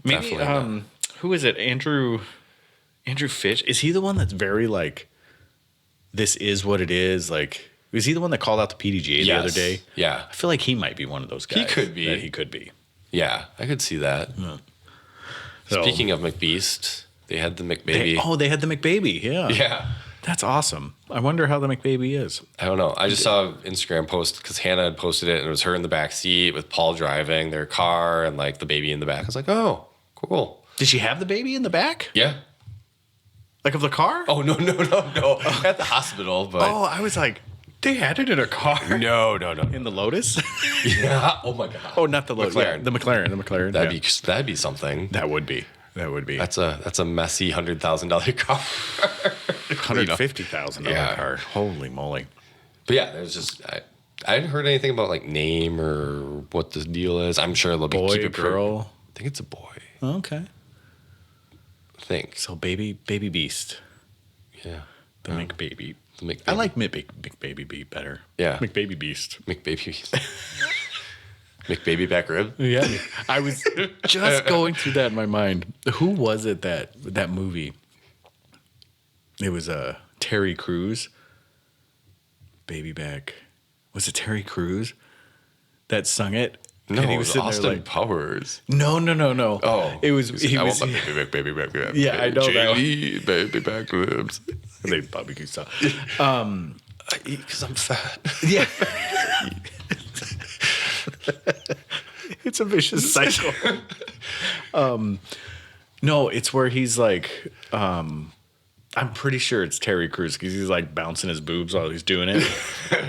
[SPEAKER 1] Maybe,
[SPEAKER 2] Definitely not.
[SPEAKER 1] who is it? Andrew Fish? Is he the one that's very like, this is what it is? Like, is he the one that called out the PDGA the other day?
[SPEAKER 2] Yeah.
[SPEAKER 1] I feel like he might be one of those guys.
[SPEAKER 2] He could be.
[SPEAKER 1] That he could be.
[SPEAKER 2] Yeah, I could see that.
[SPEAKER 1] So-
[SPEAKER 2] Speaking of McBeast, they had the McBaby.
[SPEAKER 1] They had the McBaby. Yeah.
[SPEAKER 2] Yeah.
[SPEAKER 1] That's awesome. I wonder how the McBaby is.
[SPEAKER 2] I don't know. I just saw an Instagram post because Hannah had posted it, and it was her in the back seat with Paul driving their car and like the baby in the back. I was like, oh, cool.
[SPEAKER 1] Did she have the baby in the back?
[SPEAKER 2] Yeah.
[SPEAKER 1] Like of the car?
[SPEAKER 2] Oh, no. At the hospital, but.
[SPEAKER 1] Oh, I was like, they had it in a car.
[SPEAKER 2] No.
[SPEAKER 1] In the Lotus?
[SPEAKER 2] Yeah. Oh, my God.
[SPEAKER 1] Oh, not the Lotus.
[SPEAKER 2] McLaren.
[SPEAKER 1] Yeah, the McLaren.
[SPEAKER 2] That'd be something.
[SPEAKER 1] That would be.
[SPEAKER 2] That's a messy $100,000 car.
[SPEAKER 1] $150,000 car. Holy moly.
[SPEAKER 2] But yeah, there's just I hadn't heard anything about like name or what the deal is. I'm sure they'll be
[SPEAKER 1] Boy, girl.
[SPEAKER 2] I think it's a boy.
[SPEAKER 1] Okay.
[SPEAKER 2] I think.
[SPEAKER 1] So baby beast.
[SPEAKER 2] Yeah.
[SPEAKER 1] The McBaby.
[SPEAKER 2] The McBaby.
[SPEAKER 1] I like McBaby Beast better.
[SPEAKER 2] Yeah.
[SPEAKER 1] McBaby Beast.
[SPEAKER 2] McBaby. McBaby back rib.
[SPEAKER 1] Yeah. I was just going through that in my mind. Who was it that movie? It was Terry Crews. Baby back. Was it Terry Crews that sung it?
[SPEAKER 2] No,
[SPEAKER 1] And
[SPEAKER 2] it was
[SPEAKER 1] sitting there
[SPEAKER 2] Austin
[SPEAKER 1] like,
[SPEAKER 2] Powers.
[SPEAKER 1] No.
[SPEAKER 2] Oh,
[SPEAKER 1] It was
[SPEAKER 2] I want my baby back ribs.
[SPEAKER 1] Yeah, I know that one.
[SPEAKER 2] JD, baby back ribs.
[SPEAKER 1] They barbecue style.
[SPEAKER 2] I eat because I'm fat.
[SPEAKER 1] Yeah. It's a vicious cycle. No, it's where he's like, I'm pretty sure it's Terry Crews because he's like bouncing his boobs while he's doing it,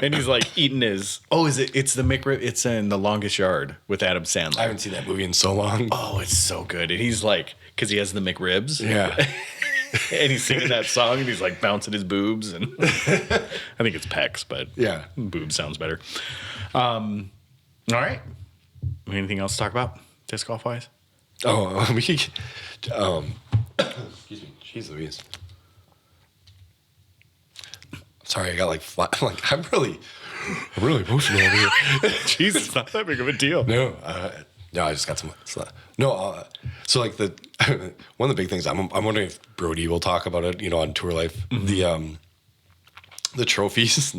[SPEAKER 1] and he's like eating his. Oh, is it? It's the McRib. It's in The Longest Yard with Adam Sandler.
[SPEAKER 2] I haven't seen that movie in so long.
[SPEAKER 1] Oh, it's so good, and he's like, because he has the McRibs.
[SPEAKER 2] Yeah.
[SPEAKER 1] And he's singing that song, and he's like bouncing his boobs, and I think it's pecs, but
[SPEAKER 2] Yeah.
[SPEAKER 1] boobs sounds better. All right. Anything else to talk about disc golf wise?
[SPEAKER 2] Oh, we could. Excuse me. Jeez Louise. Sorry, I got like flat. Like I'm really emotional over here.
[SPEAKER 1] Jeez, it's not that big of a deal.
[SPEAKER 2] No, I just got some. No, so like the one of the big things I'm wondering if Brody will talk about it. On Tour Life, the trophies.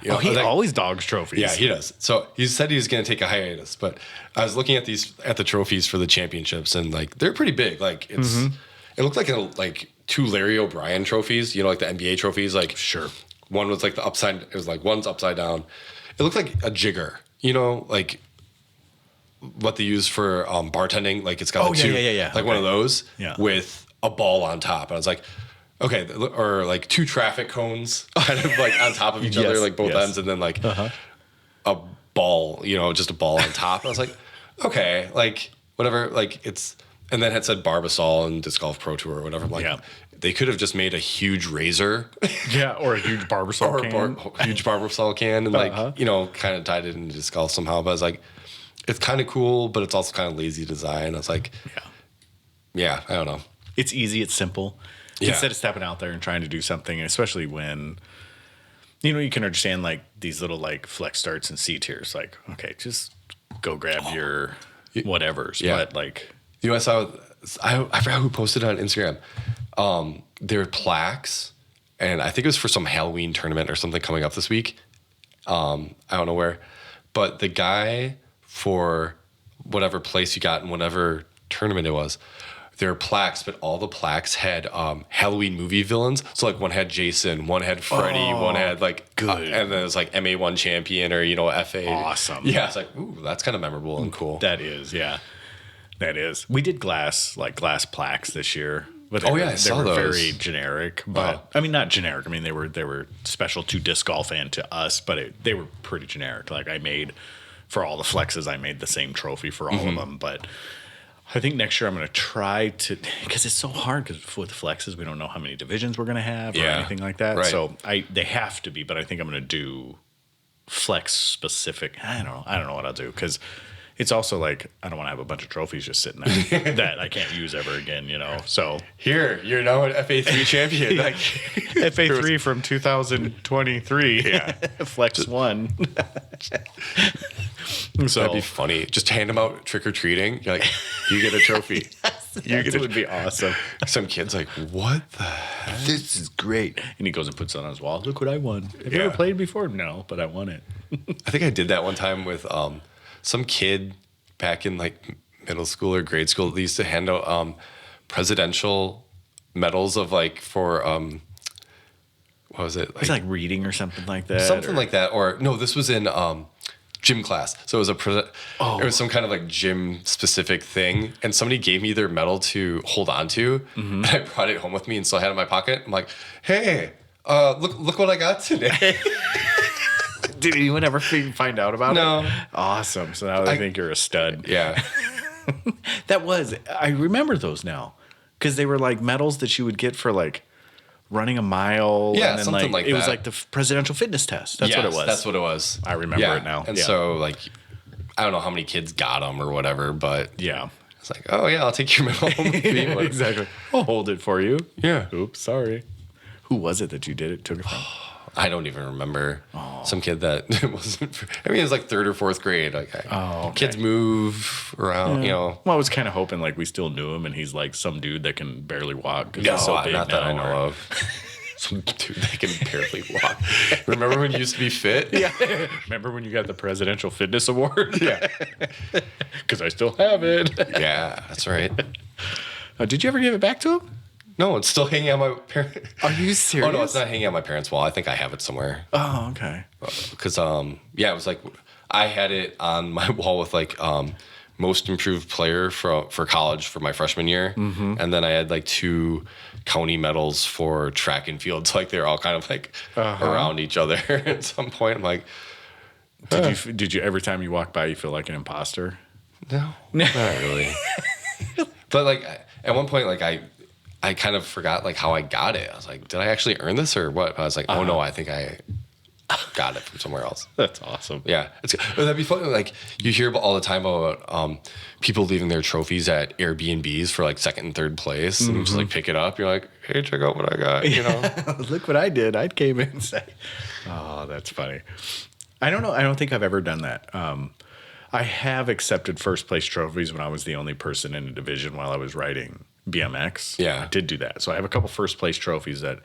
[SPEAKER 1] He always dogs trophies.
[SPEAKER 2] Yeah, he does. So he said he was going to take a hiatus, but I was looking at the trophies for the championships, and like they're pretty big. Like it looked like two Larry O'Brien trophies. Like the NBA trophies. Like
[SPEAKER 1] Sure.
[SPEAKER 2] One was like the upside. It was like one's upside down. It looked like a jigger. Like what they use for bartending. Like it's got two.
[SPEAKER 1] Yeah.
[SPEAKER 2] Like one of those.
[SPEAKER 1] Yeah.
[SPEAKER 2] With a ball on top. And I was like, okay, or like two traffic cones kind of like on top of each other, like both ends, and then like a ball, just a ball on top. I was like, okay, like whatever, like it's, and then it said Barbasol and Disc Golf Pro Tour or whatever. I'm like, they could have just made a huge razor
[SPEAKER 1] Yeah, or a huge Barbasol
[SPEAKER 2] or
[SPEAKER 1] can.
[SPEAKER 2] a huge Barbasol can and like, you know, kind of tied it into disc golf somehow. But I was like, it's kind of cool, but it's also kind of lazy design. I was like, yeah, I don't know.
[SPEAKER 1] It's easy, it's simple.
[SPEAKER 2] Yeah.
[SPEAKER 1] Instead of stepping out there and trying to do something, especially when, you know, you can understand like these little like flex starts and C tiers. Like, okay, just go grab your whatevers.
[SPEAKER 2] Yeah.
[SPEAKER 1] But like,
[SPEAKER 2] You know, I forgot who posted it on Instagram. There were plaques, and I think it was for some Halloween tournament or something coming up this week. I don't know where, but the guy for whatever place you got in whatever tournament it was, there were plaques, but all the plaques had Halloween movie villains. So like one had Jason, one had Freddy, one had like
[SPEAKER 1] good.
[SPEAKER 2] and then it was like MA1 champion or, you know, FA.
[SPEAKER 1] Awesome.
[SPEAKER 2] Yeah, it's like, ooh, that's kind of memorable and cool.
[SPEAKER 1] that is, yeah. That is. We did glass plaques this year. But they
[SPEAKER 2] Oh,
[SPEAKER 1] were,
[SPEAKER 2] yeah, I saw
[SPEAKER 1] they were
[SPEAKER 2] those.
[SPEAKER 1] very generic. But I mean, not generic. I mean, they were special to disc golf and to us, but they were pretty generic. Like I made for all the flexes, I made the same trophy for all of them. But I think next year I'm going to try to, because it's so hard because with flexes, we don't know how many divisions we're going to have or anything like that.
[SPEAKER 2] Right.
[SPEAKER 1] So they have to be, but I think I'm going to do flex specific. I don't know what I'll do because it's also like I don't want to have a bunch of trophies just sitting there that I can't use ever again, you know. So
[SPEAKER 2] Here, you're now an FA3 champion. Like,
[SPEAKER 1] FA3 from 2023, yeah, flex one. So
[SPEAKER 2] that'd be funny. Just hand them out trick or treating. You're like, you get a trophy.
[SPEAKER 1] that would be awesome.
[SPEAKER 2] Some kid's like, what the?
[SPEAKER 1] This is great, and he goes and puts it on his wall. Look what I won. Have you ever played before? No, but I won it.
[SPEAKER 2] I think I did that one time with some kid back in like middle school or grade school. They used to hand out presidential medals of like for what was it?
[SPEAKER 1] It's like reading or something like that.
[SPEAKER 2] Something like that. Or no, this was in gym class. So it was it was some kind of like gym specific thing. And somebody gave me their medal to hold on to. And I brought it home with me and still had it in my pocket. I'm like, hey, look what I got today.
[SPEAKER 1] Did anyone ever find out about it?
[SPEAKER 2] No.
[SPEAKER 1] Awesome. So now they think you're a stud.
[SPEAKER 2] Yeah.
[SPEAKER 1] I remember those now because they were like medals that you would get for like running a mile.
[SPEAKER 2] Yeah,
[SPEAKER 1] and then
[SPEAKER 2] something like
[SPEAKER 1] it was
[SPEAKER 2] that.
[SPEAKER 1] like the presidential fitness test. That's what it was.
[SPEAKER 2] That's what it was.
[SPEAKER 1] I remember it now.
[SPEAKER 2] And
[SPEAKER 1] Yeah.
[SPEAKER 2] so like, I don't know how many kids got them or whatever, but
[SPEAKER 1] Yeah.
[SPEAKER 2] it's like, oh yeah, I'll take your medal home with me.
[SPEAKER 1] Exactly. I'll hold it for you.
[SPEAKER 2] Yeah.
[SPEAKER 1] Oops, sorry. Who was it that you took it from?
[SPEAKER 2] I don't even remember. Some kid that wasn't. I mean, it was like third or fourth grade. Like,
[SPEAKER 1] okay.
[SPEAKER 2] Kids move around, you know.
[SPEAKER 1] Well, I was kind of hoping like we still knew him and he's like some dude that can barely walk. 'Cause
[SPEAKER 2] No,
[SPEAKER 1] he's so big
[SPEAKER 2] not that I
[SPEAKER 1] now,
[SPEAKER 2] know
[SPEAKER 1] or-
[SPEAKER 2] of. Some dude that can barely walk. Remember when you used to be fit?
[SPEAKER 1] Yeah. Remember when you got the Presidential Fitness Award?
[SPEAKER 2] Yeah.
[SPEAKER 1] Because I still have it.
[SPEAKER 2] Yeah, that's right.
[SPEAKER 1] Did you ever give it back to him?
[SPEAKER 2] No, it's still hanging on my parents.
[SPEAKER 1] Are you serious?
[SPEAKER 2] Oh no, it's not hanging on my parents' wall. I think I have it somewhere.
[SPEAKER 1] Oh, okay.
[SPEAKER 2] Because yeah, it was like I had it on my wall with like most improved player for college for my freshman year, and then I had like 2 county medals for track and field. So like they're all kind of like around each other at some point. I'm like,
[SPEAKER 1] Did you every time you walk by you feel like an imposter?
[SPEAKER 2] no, not really. But like at one point, like I kind of forgot like how I got it. I was like, did I actually earn this or what? I was like, oh no, I think I got it from somewhere else.
[SPEAKER 1] That's awesome.
[SPEAKER 2] Yeah, but that'd be funny. Like you hear all the time about people leaving their trophies at Airbnbs for like second and third place, and you just like pick it up. You're like, hey, check out what I got. You know,
[SPEAKER 1] Look what I did. I came in and said, oh, that's funny. I don't know. I don't think I've ever done that. I have accepted first place trophies when I was the only person in a division while I was riding BMX.
[SPEAKER 2] Yeah.
[SPEAKER 1] I did do that. So I have a couple first place trophies that,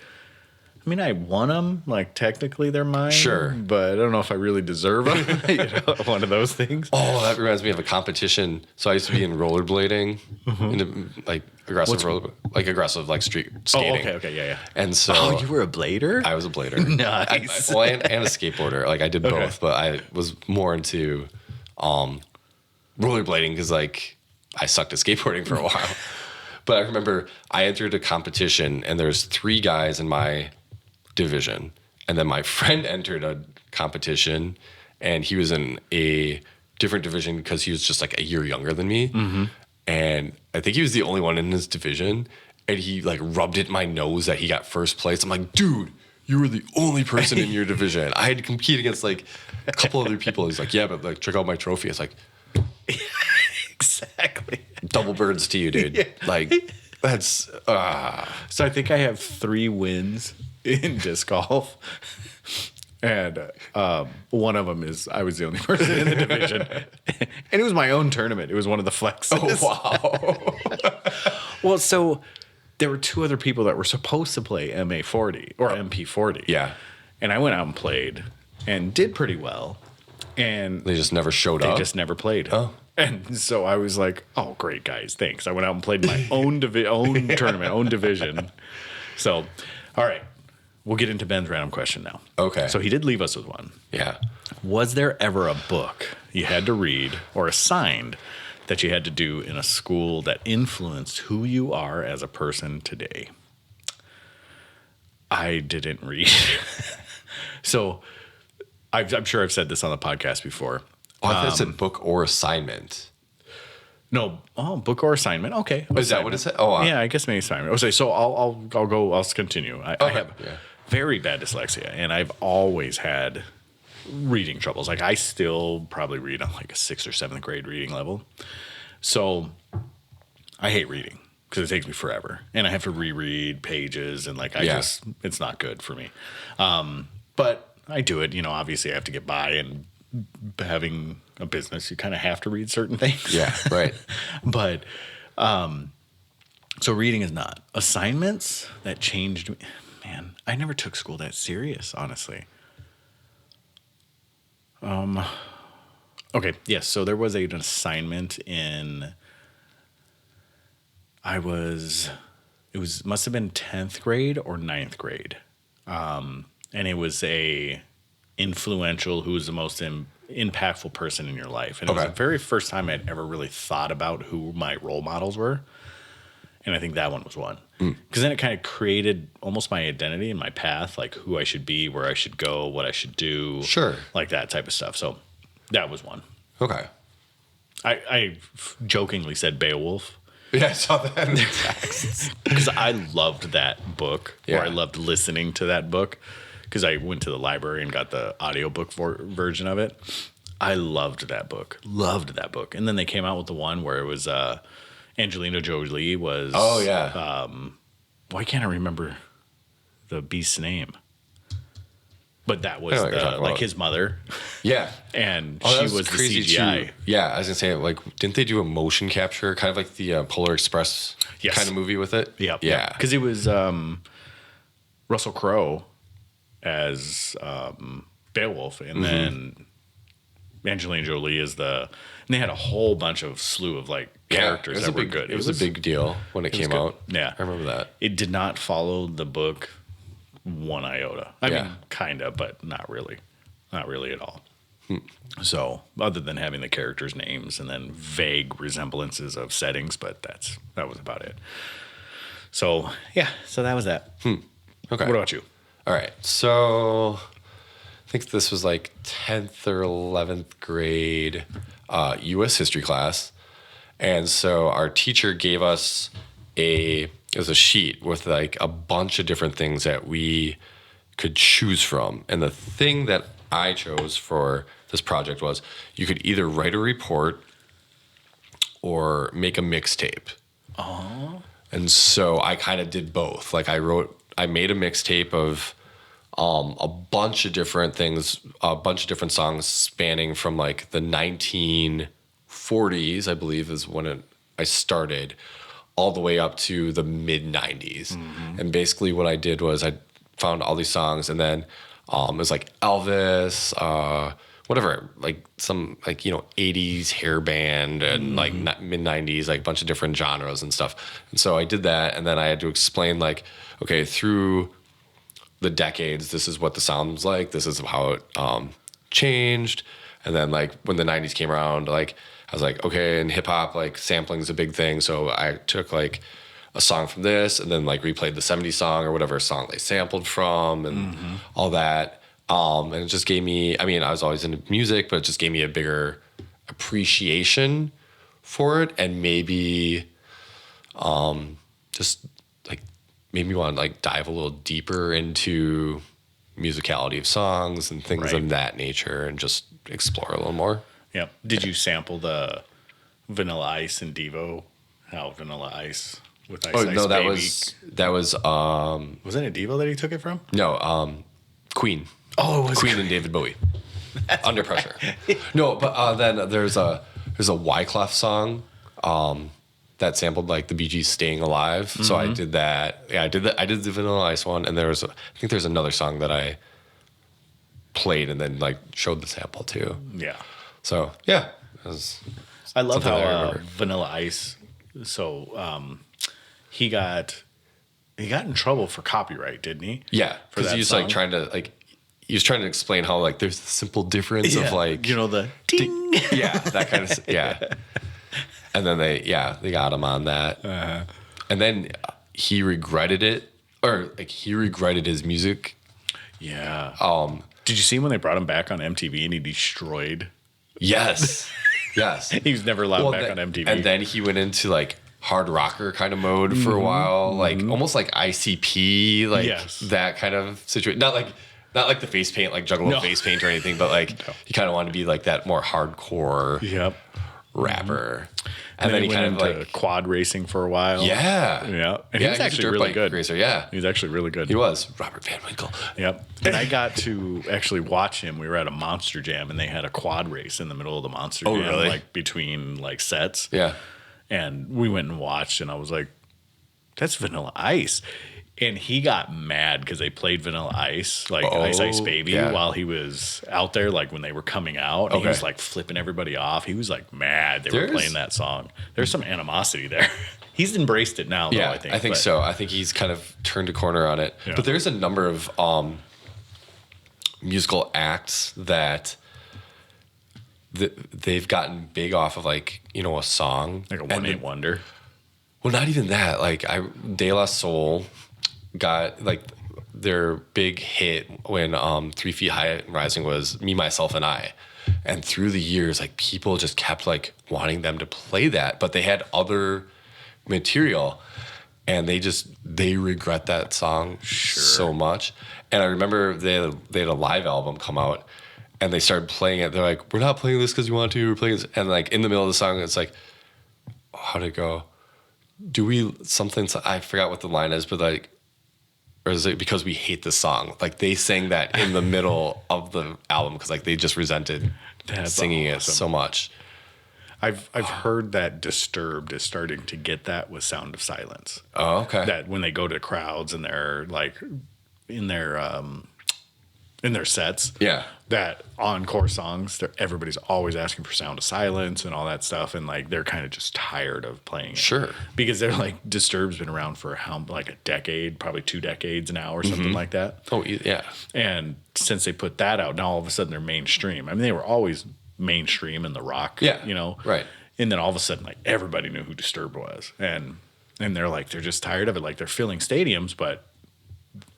[SPEAKER 1] I mean, I won them. Like, technically they're mine.
[SPEAKER 2] Sure.
[SPEAKER 1] But I don't know if I really deserve them. You know, one of those things.
[SPEAKER 2] oh, that reminds me of a competition. So I used to be in rollerblading, into like aggressive like street skating.
[SPEAKER 1] Oh, okay, yeah.
[SPEAKER 2] And so
[SPEAKER 1] Oh, you were a blader?
[SPEAKER 2] I was a blader.
[SPEAKER 1] Nice.
[SPEAKER 2] And a skateboarder. Like I did both, but I was more into rollerblading because like I sucked at skateboarding for a while. But I remember I entered a competition and there's 3 guys in my division. And then my friend entered a competition and he was in a different division because he was just like a year younger than me. And I think he was the only one in his division. and he like rubbed it in my nose that he got first place. I'm like, dude, you were the only person in your division. I had to compete against like a couple other people. He's like, yeah, but like check out my trophy. It's like,
[SPEAKER 1] exactly.
[SPEAKER 2] double birds to you, dude.
[SPEAKER 1] Yeah.
[SPEAKER 2] Like that's
[SPEAKER 1] So I think I have 3 wins in disc golf. And one of them is I was the only person in the division. And it was my own tournament. It was one of the flexes.
[SPEAKER 2] Oh wow.
[SPEAKER 1] Well, so there were 2 other people that were supposed to play MA40 or MP40.
[SPEAKER 2] Yeah.
[SPEAKER 1] And I went out and played and did pretty well. And
[SPEAKER 2] They just never showed
[SPEAKER 1] they
[SPEAKER 2] up.
[SPEAKER 1] just never played.
[SPEAKER 2] Oh.
[SPEAKER 1] And so I was like, oh, great, guys. Thanks. I went out and played my own tournament, own division. So, all right. We'll get into Ben's random question now.
[SPEAKER 2] Okay.
[SPEAKER 1] So he did leave us with one.
[SPEAKER 2] Yeah.
[SPEAKER 1] Was there ever a book you had to read or assigned that you had to do in a school that influenced who you are as a person today? I didn't read. So I'm sure I've said this on the podcast before.
[SPEAKER 2] Oh, I thought it said book or assignment.
[SPEAKER 1] No, book or assignment. Okay.
[SPEAKER 2] Is that what it said? Oh,
[SPEAKER 1] yeah, I guess maybe assignment. Okay, so I'll continue. I have very bad dyslexia, and I've always had reading troubles. Like I still probably read on like a 6th or 7th grade reading level. So I hate reading because it takes me forever, and I have to reread pages, and like it's not good for me. But I do it. Obviously I have to get by, and having a business, you kind of have to read certain things.
[SPEAKER 2] Yeah, right.
[SPEAKER 1] But so reading is not. Assignments that changed me. Man, I never took school that serious, honestly. Okay, yes. So there was an assignment in. Must have been 10th grade or 9th grade, and it was a influential who was the most impactful person in your life, and it was the very first time I'd ever really thought about who my role models were. And I think that one was one. Because then it kind of created almost my identity and my path, like who I should be, where I should go, what I should do.
[SPEAKER 2] Sure.
[SPEAKER 1] Like that type of stuff. So that was one.
[SPEAKER 2] Okay.
[SPEAKER 1] I jokingly said Beowulf.
[SPEAKER 2] Yeah, I saw that in the text.
[SPEAKER 1] Because I loved that book.
[SPEAKER 2] Yeah.
[SPEAKER 1] Or I loved listening to that book. Because I went to the library and got the audiobook version of it. I loved that book. Loved that book. And then they came out with the one where it was... Angelina Jolie was.
[SPEAKER 2] Oh yeah.
[SPEAKER 1] Why can't I remember the beast's name? But that was his mother.
[SPEAKER 2] Yeah.
[SPEAKER 1] And
[SPEAKER 2] she
[SPEAKER 1] was the CGI.
[SPEAKER 2] Too. Yeah, I was gonna say like, didn't they do a motion capture, kind of like the Polar Express kind of movie with it?
[SPEAKER 1] Yep.
[SPEAKER 2] Yeah.
[SPEAKER 1] Because it was Russell Crowe as Beowulf, and then Angelina Jolie is the. And they had a whole bunch of slew of like characters that were good.
[SPEAKER 2] It was a big deal when it came out.
[SPEAKER 1] Yeah.
[SPEAKER 2] I remember that.
[SPEAKER 1] It did not follow the book one iota. I mean, kind of, but not really. Not really at all. So, other than having the characters' names and then vague resemblances of settings, but that was about it. So, yeah. So that was that.
[SPEAKER 2] Okay.
[SPEAKER 1] What about you?
[SPEAKER 2] All right. So, I think this was like 10th or 11th grade U.S. history class. And so our teacher gave us it was a sheet with like a bunch of different things that we could choose from. And the thing that I chose for this project was you could either write a report or make a mixtape. Oh. And so I kind of did both. Like I made a mixtape of a bunch of different things, a bunch of different songs spanning from like the 1940s, I believe is when I started, all the way up to the mid 90s. Mm-hmm. And basically what I did was I found all these songs, and then it was like Elvis, whatever, like some like, 80s hair band and like mid 90s, like a bunch of different genres and stuff. And so I did that, and then I had to explain like, okay, through the decades, this is what the sound was like, this is how it changed. And then like when the 90s came around, like I was like, okay, in hip hop, like sampling is a big thing. So I took like a song from this and then like replayed the 70s song or whatever song they sampled from and all that. And it just gave me, I mean, I was always into music, but it just gave me a bigger appreciation for it, and maybe just like made me want to like dive a little deeper into musicality of songs and things
[SPEAKER 1] Right.
[SPEAKER 2] of that nature and just explore a little more.
[SPEAKER 1] Yep. Did you sample the Vanilla Ice and Devo? How Vanilla Ice with Ice
[SPEAKER 2] Oh
[SPEAKER 1] Ice
[SPEAKER 2] no, that
[SPEAKER 1] Baby?
[SPEAKER 2] was
[SPEAKER 1] Was it a Devo that he took it from?
[SPEAKER 2] no, Queen.
[SPEAKER 1] Oh, it was
[SPEAKER 2] Queen and David Bowie. Under Pressure. No, but then there's a Wyclef song that sampled like the Bee Gees Staying Alive. So I did that. Yeah, I did the Vanilla Ice one, and I think there's another song that I played and then like showed the sample too.
[SPEAKER 1] Yeah.
[SPEAKER 2] So yeah, it was
[SPEAKER 1] I love
[SPEAKER 2] something
[SPEAKER 1] how
[SPEAKER 2] that I remember.
[SPEAKER 1] Vanilla Ice. So he got in trouble for copyright, didn't he?
[SPEAKER 2] Yeah,
[SPEAKER 1] For
[SPEAKER 2] because
[SPEAKER 1] that
[SPEAKER 2] he was
[SPEAKER 1] song?
[SPEAKER 2] like trying to like he was trying to explain how like there's a simple difference of like
[SPEAKER 1] you know the ding.
[SPEAKER 2] yeah, that kind of yeah. And then they got him on that, and then he regretted it, or like he regretted his music.
[SPEAKER 1] Yeah. Did you see him when they brought him back on MTV and he destroyed?
[SPEAKER 2] Yes, yes.
[SPEAKER 1] He was never allowed back
[SPEAKER 2] then-
[SPEAKER 1] on MTV.
[SPEAKER 2] and then he went into like hard rocker kind of mode for a while, like almost like ICP, like
[SPEAKER 1] Yes.
[SPEAKER 2] that kind of situation. Not like the face paint, like Juggalo
[SPEAKER 1] No.
[SPEAKER 2] face paint or anything, but like he kind of wanted to be like that more hardcore
[SPEAKER 1] Yep.
[SPEAKER 2] rapper.
[SPEAKER 1] And then he
[SPEAKER 2] kind
[SPEAKER 1] went
[SPEAKER 2] of
[SPEAKER 1] into
[SPEAKER 2] like
[SPEAKER 1] quad racing for a while.
[SPEAKER 2] yeah,
[SPEAKER 1] Yeah. And
[SPEAKER 2] yeah.
[SPEAKER 1] he's
[SPEAKER 2] a
[SPEAKER 1] actually
[SPEAKER 2] dirt
[SPEAKER 1] really
[SPEAKER 2] bike
[SPEAKER 1] good.
[SPEAKER 2] racer. Yeah,
[SPEAKER 1] He's actually really good.
[SPEAKER 2] he was Robert Van Winkle.
[SPEAKER 1] Yep. And I got to actually watch him. We were at a Monster Jam and they had a quad race in the middle of the Monster
[SPEAKER 2] Oh,
[SPEAKER 1] Jam,
[SPEAKER 2] really?
[SPEAKER 1] like between like sets.
[SPEAKER 2] Yeah,
[SPEAKER 1] And we went and watched, and I was like, that's Vanilla Ice. And he got mad because they played Vanilla Ice, like Ice Ice
[SPEAKER 2] Oh,
[SPEAKER 1] Baby,
[SPEAKER 2] yeah.
[SPEAKER 1] while he was out there, like when they were coming out. And he
[SPEAKER 2] Okay.
[SPEAKER 1] was like flipping everybody off. He was like mad they were
[SPEAKER 2] There's-
[SPEAKER 1] playing that song. There's some animosity there. He's embraced it now, though,
[SPEAKER 2] yeah.
[SPEAKER 1] I think.
[SPEAKER 2] I think
[SPEAKER 1] but-
[SPEAKER 2] so. I think he's kind of turned a corner on it.
[SPEAKER 1] Yeah.
[SPEAKER 2] But there's a number of musical acts that they've gotten big off of, like, you know, a song,
[SPEAKER 1] Like a
[SPEAKER 2] And
[SPEAKER 1] one-hit wonder.
[SPEAKER 2] well, not even that. Like De La Soul got like their big hit when 3 Feet High and Rising was Me, Myself, and I. And through the years, like people just kept like wanting them to play that, but they had other material, and they regret that song so much. And I remember they had a live album come out, and they started playing it. They're like, "We're not playing this because you want to. We're playing this." And like in the middle of the song, it's like, how'd it go? Do we something? I forgot what the line is, but like, or is it because we hate the song? Like they sang that in the middle of the album because like they just resented
[SPEAKER 1] That's
[SPEAKER 2] singing it
[SPEAKER 1] awesome.
[SPEAKER 2] so much.
[SPEAKER 1] I've heard that Disturbed is starting to get that with Sound of Silence.
[SPEAKER 2] Oh, okay.
[SPEAKER 1] That when they go to crowds and they're like in their sets,
[SPEAKER 2] Yeah.
[SPEAKER 1] that encore songs, everybody's always asking for Sound of Silence and all that stuff, and like they're kind of just tired of playing it.
[SPEAKER 2] Sure.
[SPEAKER 1] Because they're like Disturbed's been around for like a decade, probably 2 decades now or something like that.
[SPEAKER 2] Oh, yeah.
[SPEAKER 1] And since they put that out, now all of a sudden they're mainstream. I mean, they were always mainstream in the rock,
[SPEAKER 2] Yeah,
[SPEAKER 1] you know,
[SPEAKER 2] right.
[SPEAKER 1] And then all of a sudden, like everybody knew who Disturbed was, and they're just tired of it. Like they're filling stadiums, but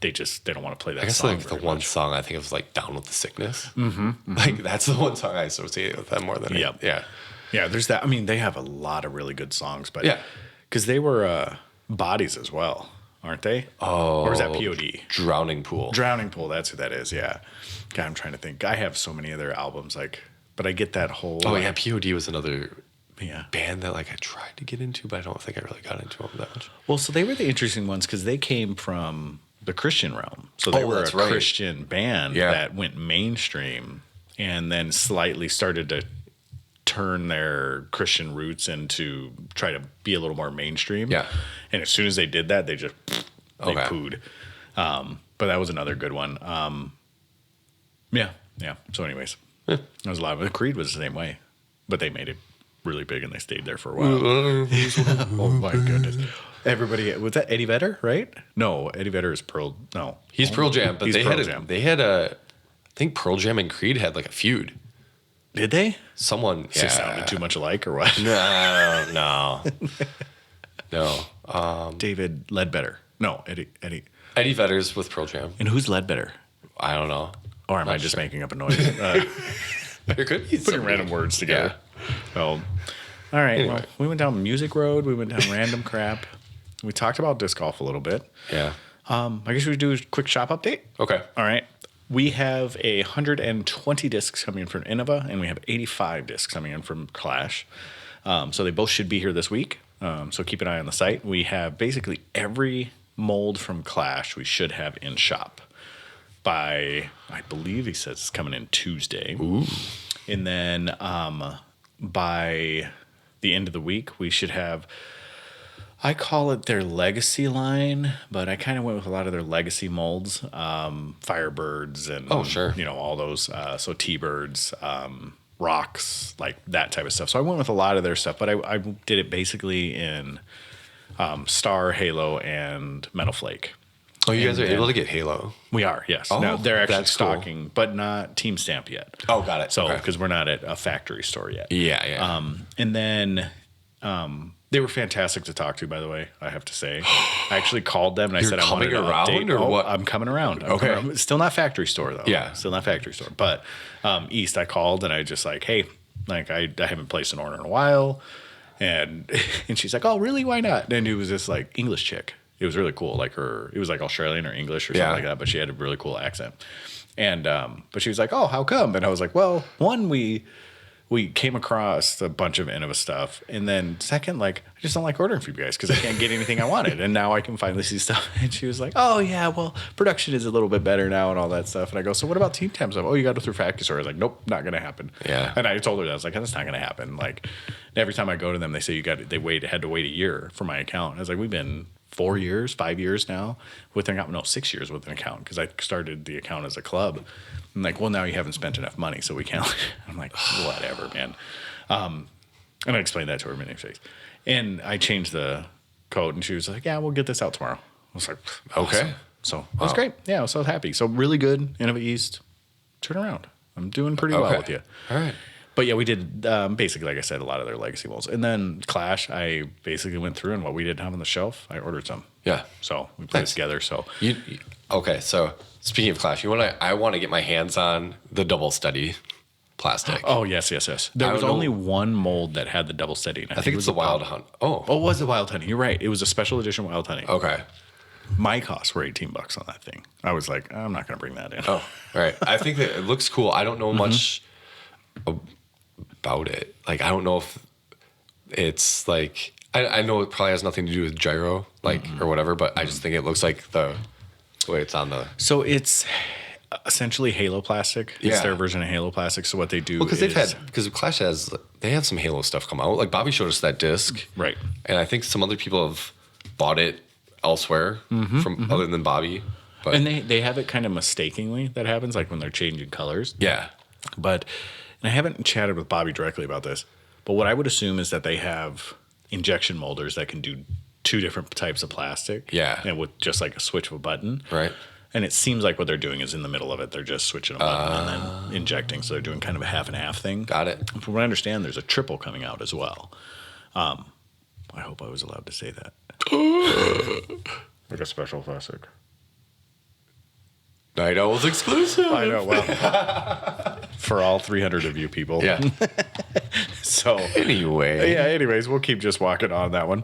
[SPEAKER 1] they don't want to play that.
[SPEAKER 2] I guess
[SPEAKER 1] song
[SPEAKER 2] like the
[SPEAKER 1] very
[SPEAKER 2] one
[SPEAKER 1] much.
[SPEAKER 2] song I think of like Down with the Sickness. Mm-hmm. Like that's the one song I associate with them more than
[SPEAKER 1] Yep.
[SPEAKER 2] yeah.
[SPEAKER 1] Yeah, there's that. I mean, they have a lot of really good songs, but
[SPEAKER 2] Yeah.
[SPEAKER 1] because they were Bodies as well, aren't they?
[SPEAKER 2] Oh,
[SPEAKER 1] or is that POD?
[SPEAKER 2] Drowning Pool.
[SPEAKER 1] Drowning Pool. That's who that is. Yeah. God, I'm trying to think. I have so many of their albums, like, but I get that whole.
[SPEAKER 2] Oh
[SPEAKER 1] like,
[SPEAKER 2] yeah, POD was another
[SPEAKER 1] yeah.
[SPEAKER 2] band that like I tried to get into, but I don't think I really got into them that much.
[SPEAKER 1] Well, so they were the interesting ones because they came from the Christian realm. So they
[SPEAKER 2] Oh,
[SPEAKER 1] were a
[SPEAKER 2] that's right.
[SPEAKER 1] Christian band
[SPEAKER 2] Yeah.
[SPEAKER 1] that went mainstream and then slightly started to turn their Christian roots into try to be a little more mainstream.
[SPEAKER 2] Yeah.
[SPEAKER 1] And as soon as they did that, they
[SPEAKER 2] Okay.
[SPEAKER 1] pooed. But that was another good one. Yeah. So anyways, that was a lot of it. Creed was the same way, but they made it really big and they stayed there for a while. Oh my goodness. Everybody, was that Eddie Vedder, right? No, Eddie Vedder is Pearl. No.
[SPEAKER 2] He's Pearl Jam, but
[SPEAKER 1] He's
[SPEAKER 2] they
[SPEAKER 1] Pearl
[SPEAKER 2] had
[SPEAKER 1] Jam.
[SPEAKER 2] I think Pearl Jam and Creed had like a feud.
[SPEAKER 1] Did they?
[SPEAKER 2] Someone
[SPEAKER 1] They sounded too much alike or what?
[SPEAKER 2] No.
[SPEAKER 1] David Ledbetter. No, Eddie.
[SPEAKER 2] Eddie Vedder's with Pearl Jam.
[SPEAKER 1] And who's Ledbetter?
[SPEAKER 2] I don't know.
[SPEAKER 1] Or am I
[SPEAKER 2] Not
[SPEAKER 1] just
[SPEAKER 2] sure.
[SPEAKER 1] making up a noise?
[SPEAKER 2] There could be
[SPEAKER 1] Putting
[SPEAKER 2] somebody.
[SPEAKER 1] random words together. Oh. All right.
[SPEAKER 2] Anyway.
[SPEAKER 1] Well, we went down music road. We went down random crap. We talked about disc golf a little bit.
[SPEAKER 2] Yeah.
[SPEAKER 1] I guess we should do a quick shop update.
[SPEAKER 2] Okay.
[SPEAKER 1] All right. We have 120 discs coming in from Innova, and we have 85 discs coming in from Clash. So they both should be here this week. So keep an eye on the site. We have basically every mold from Clash we should have in shop by, I believe he says it's coming in Tuesday.
[SPEAKER 2] Ooh.
[SPEAKER 1] And then by the end of the week, we should have, I call it their legacy line, but I kind of went with a lot of their legacy molds, Firebirds and, all those, so T-Birds, Rocks, like that type of stuff. So I went with a lot of their stuff, but I did it basically in Star, Halo, and Metal Flake.
[SPEAKER 2] Oh, you guys are able to get Halo?
[SPEAKER 1] We are, yes.
[SPEAKER 2] Oh,
[SPEAKER 1] now they're actually
[SPEAKER 2] that's
[SPEAKER 1] stocking,
[SPEAKER 2] cool.
[SPEAKER 1] but not Team Stamp yet.
[SPEAKER 2] Oh, got it.
[SPEAKER 1] So, because we're not at a factory store yet.
[SPEAKER 2] Yeah.
[SPEAKER 1] And then they were fantastic to talk to, by the way, I have to say. I actually called them and I said, I wanted to update.
[SPEAKER 2] Or what?
[SPEAKER 1] I'm coming around.
[SPEAKER 2] Okay.
[SPEAKER 1] Still not factory store, though.
[SPEAKER 2] Yeah.
[SPEAKER 1] Still not factory store. But East, I called and I just like, hey, like I haven't placed an order in a while. And she's like, oh, really? Why not? And it was this like English chick. It was really cool. Like it was like Australian or English or something like that, but she had a really cool accent. And but she was like, oh, how come? And I was like, well, one, we came across a bunch of Innova stuff. And then second, like, I just don't like ordering for you guys because I can't get anything I wanted. And now I can finally see stuff. And she was like, oh, yeah, well, production is a little bit better now and all that stuff. And I go, so what about Team Temp stuff? Oh, you got to go through factory store. I was like, nope, not going to happen.
[SPEAKER 2] Yeah.
[SPEAKER 1] And I told her that. I was like, that's not going to happen. Like, every time I go to them, they say had to wait a year for my account. I was like, we've been 5 years now with an account. No, 6 years with an account because I started the account as a club. I'm like, well, now you haven't spent enough money, so we can't. I'm like, whatever, man. And I explained that to her many times. And I changed the code, and she was like, yeah, we'll get this out tomorrow. I was like, okay. Awesome. So it was great. Yeah, I was so happy. So really good. Innova East, turn around. I'm doing pretty well with you.
[SPEAKER 2] All right.
[SPEAKER 1] But yeah, we did basically, like I said, a lot of their legacy molds. And then Clash, I basically went through and what we didn't have on the shelf, I ordered some.
[SPEAKER 2] Yeah.
[SPEAKER 1] So we put it together. So
[SPEAKER 2] okay. So speaking of Clash, I want to get my hands on the double steady plastic.
[SPEAKER 1] Oh yes. There was only one mold that had the double steady.
[SPEAKER 2] I think it was the Wild Hunt.
[SPEAKER 1] Oh, it was the Wild Honey. You're right. It was a special edition Wild Honey.
[SPEAKER 2] Okay.
[SPEAKER 1] My costs were $18 on that thing. I was like, I'm not going to bring that in.
[SPEAKER 2] Oh, all right. I think that it looks cool. I don't know much about it. Like, I don't know if it's like, I know it probably has nothing to do with gyro, like, or whatever, but I just think it looks like the way it's on the.
[SPEAKER 1] So it's essentially Halo plastic. It's their version of Halo plastic. So what they do
[SPEAKER 2] because Clash they have some Halo stuff come out. Like Bobby showed us that disc.
[SPEAKER 1] Right.
[SPEAKER 2] And I think some other people have bought it elsewhere from other than Bobby. But.
[SPEAKER 1] And they have it kind of mistakenly that happens, like when they're changing colors.
[SPEAKER 2] Yeah.
[SPEAKER 1] But, and I haven't chatted with Bobby directly about this, but what I would assume is that they have injection molders that can do two different types of plastic.
[SPEAKER 2] Yeah.
[SPEAKER 1] And with just like a switch of a button.
[SPEAKER 2] Right.
[SPEAKER 1] And it seems like what they're doing is in the middle of it, they're just switching a button and then injecting. So they're doing kind of a half and half thing.
[SPEAKER 2] Got it.
[SPEAKER 1] From what I understand, there's a triple coming out as well. I hope I was allowed to say that. Like a special plastic.
[SPEAKER 2] Night Owl's exclusive.
[SPEAKER 1] I know. Well, for all 300 of you people.
[SPEAKER 2] Yeah.
[SPEAKER 1] So
[SPEAKER 2] anyway.
[SPEAKER 1] Yeah. Anyways, we'll keep just walking on that one.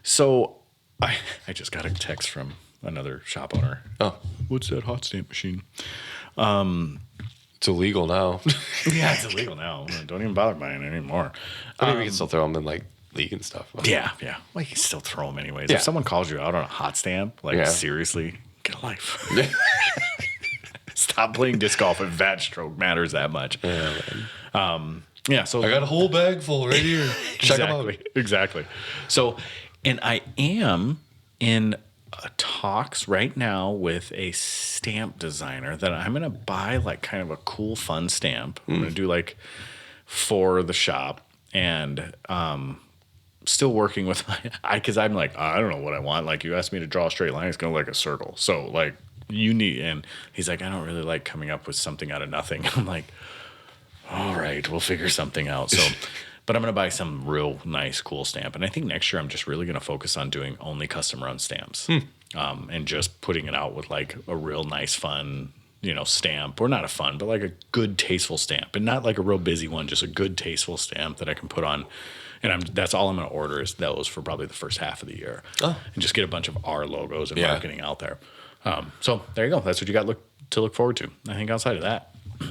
[SPEAKER 1] So I just got a text from another shop owner.
[SPEAKER 2] Oh,
[SPEAKER 1] what's that hot stamp machine?
[SPEAKER 2] It's illegal now.
[SPEAKER 1] Yeah, it's illegal now. Don't even bother buying it anymore.
[SPEAKER 2] I mean, we can still throw them in like league and stuff.
[SPEAKER 1] Yeah. Well, you can still throw them anyways.
[SPEAKER 2] Yeah.
[SPEAKER 1] If someone calls you out on a hot stamp, like seriously, get a life. Stop playing disc golf if that stroke matters that much.
[SPEAKER 2] Yeah,
[SPEAKER 1] so
[SPEAKER 2] I got a whole bag full right here. Check them out.
[SPEAKER 1] Exactly. So, and I am in talks right now with a stamp designer that I'm going to buy like kind of a cool, fun stamp. I'm going to do like for the shop and still working with because I'm like, I don't know what I want. Like you asked me to draw a straight line, it's going to look like a circle. So like and he's like, I don't really like coming up with something out of nothing. I'm like, all right, we'll figure something out. So, but I'm going to buy some real nice, cool stamp. And I think next year I'm just really going to focus on doing only custom run stamps and just putting it out with like a real nice, fun, stamp, or not a fun, but like a good, tasteful stamp, and not like a real busy one, just a good, tasteful stamp that I can put on, And that's all I'm going to order is those for probably the first half of the year.
[SPEAKER 2] Oh.
[SPEAKER 1] And just get a bunch of our logos and
[SPEAKER 2] Yeah.
[SPEAKER 1] marketing out there. So there you go. That's what you got to look forward to. I think outside of that, I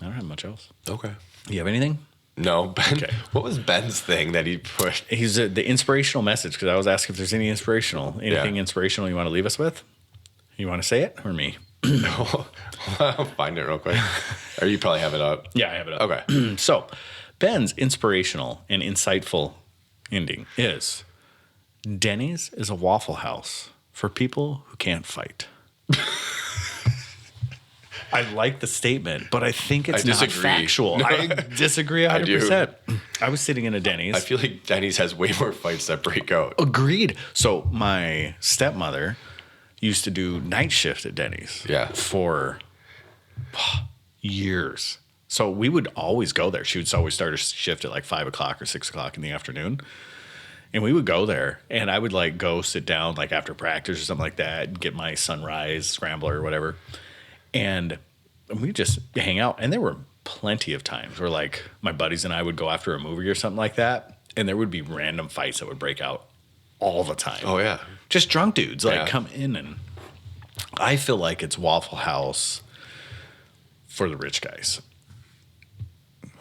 [SPEAKER 1] don't have much else.
[SPEAKER 2] Okay.
[SPEAKER 1] You have anything?
[SPEAKER 2] No, Ben.
[SPEAKER 1] Okay.
[SPEAKER 2] What was Ben's thing that he put?
[SPEAKER 1] He's the inspirational message, because I was asking if there's anything inspirational you want to leave us with. You want to say it or me?
[SPEAKER 2] I'll find it real quick. Or you probably have it up.
[SPEAKER 1] Yeah, I have it up.
[SPEAKER 2] Okay.
[SPEAKER 1] So Ben's inspirational and insightful ending is Denny's is a Waffle House for people who can't fight. I like the statement, but I think it's not
[SPEAKER 2] disagree.
[SPEAKER 1] factual.
[SPEAKER 2] No.
[SPEAKER 1] I disagree 100%. I was sitting in a Denny's.
[SPEAKER 2] I feel like Denny's has way more fights that break out.
[SPEAKER 1] Agreed. So my stepmother used to do night shift at Denny's.
[SPEAKER 2] Yeah.
[SPEAKER 1] For years. So we would always go there. She would always start her shift at like 5 o'clock or 6 o'clock in the afternoon. And we would go there, and I would like go sit down like after practice or something like that and get my sunrise scrambler or whatever. And we just hang out. And there were plenty of times where like my buddies and I would go after a movie or something like that. And there would be random fights that would break out all the time.
[SPEAKER 2] Oh, yeah.
[SPEAKER 1] Just drunk dudes like
[SPEAKER 2] Yeah.
[SPEAKER 1] come in, and I feel like it's Waffle House for the rich guys.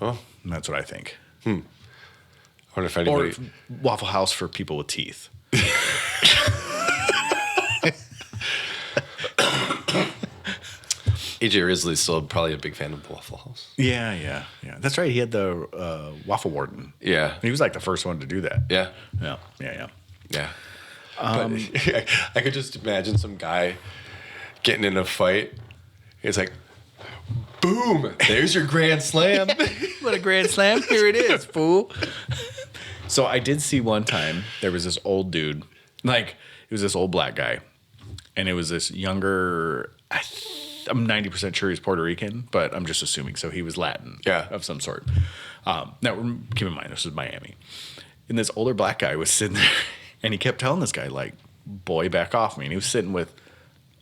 [SPEAKER 2] Oh,
[SPEAKER 1] And that's what I think.
[SPEAKER 2] I wonder if
[SPEAKER 1] Or
[SPEAKER 2] anybody.
[SPEAKER 1] Waffle House for people with teeth.
[SPEAKER 2] AJ Risley's still probably a big fan of Waffle House.
[SPEAKER 1] Yeah. That's right. He had the Waffle Warden.
[SPEAKER 2] Yeah.
[SPEAKER 1] He was like the first one to do that.
[SPEAKER 2] Yeah.
[SPEAKER 1] Yeah.
[SPEAKER 2] Yeah. But I could just imagine some guy getting in a fight. It's like, boom, there's your grand slam.
[SPEAKER 1] What a grand slam. Here it is, fool. So I did see one time there was this old dude, like it was this old black guy, and it was this younger, I'm 90% sure he's Puerto Rican, but I'm just assuming. So he was Latin of some sort. Now, keep in mind, this is Miami. And this older black guy was sitting there, and he kept telling this guy, like, boy, back off me. And he was sitting with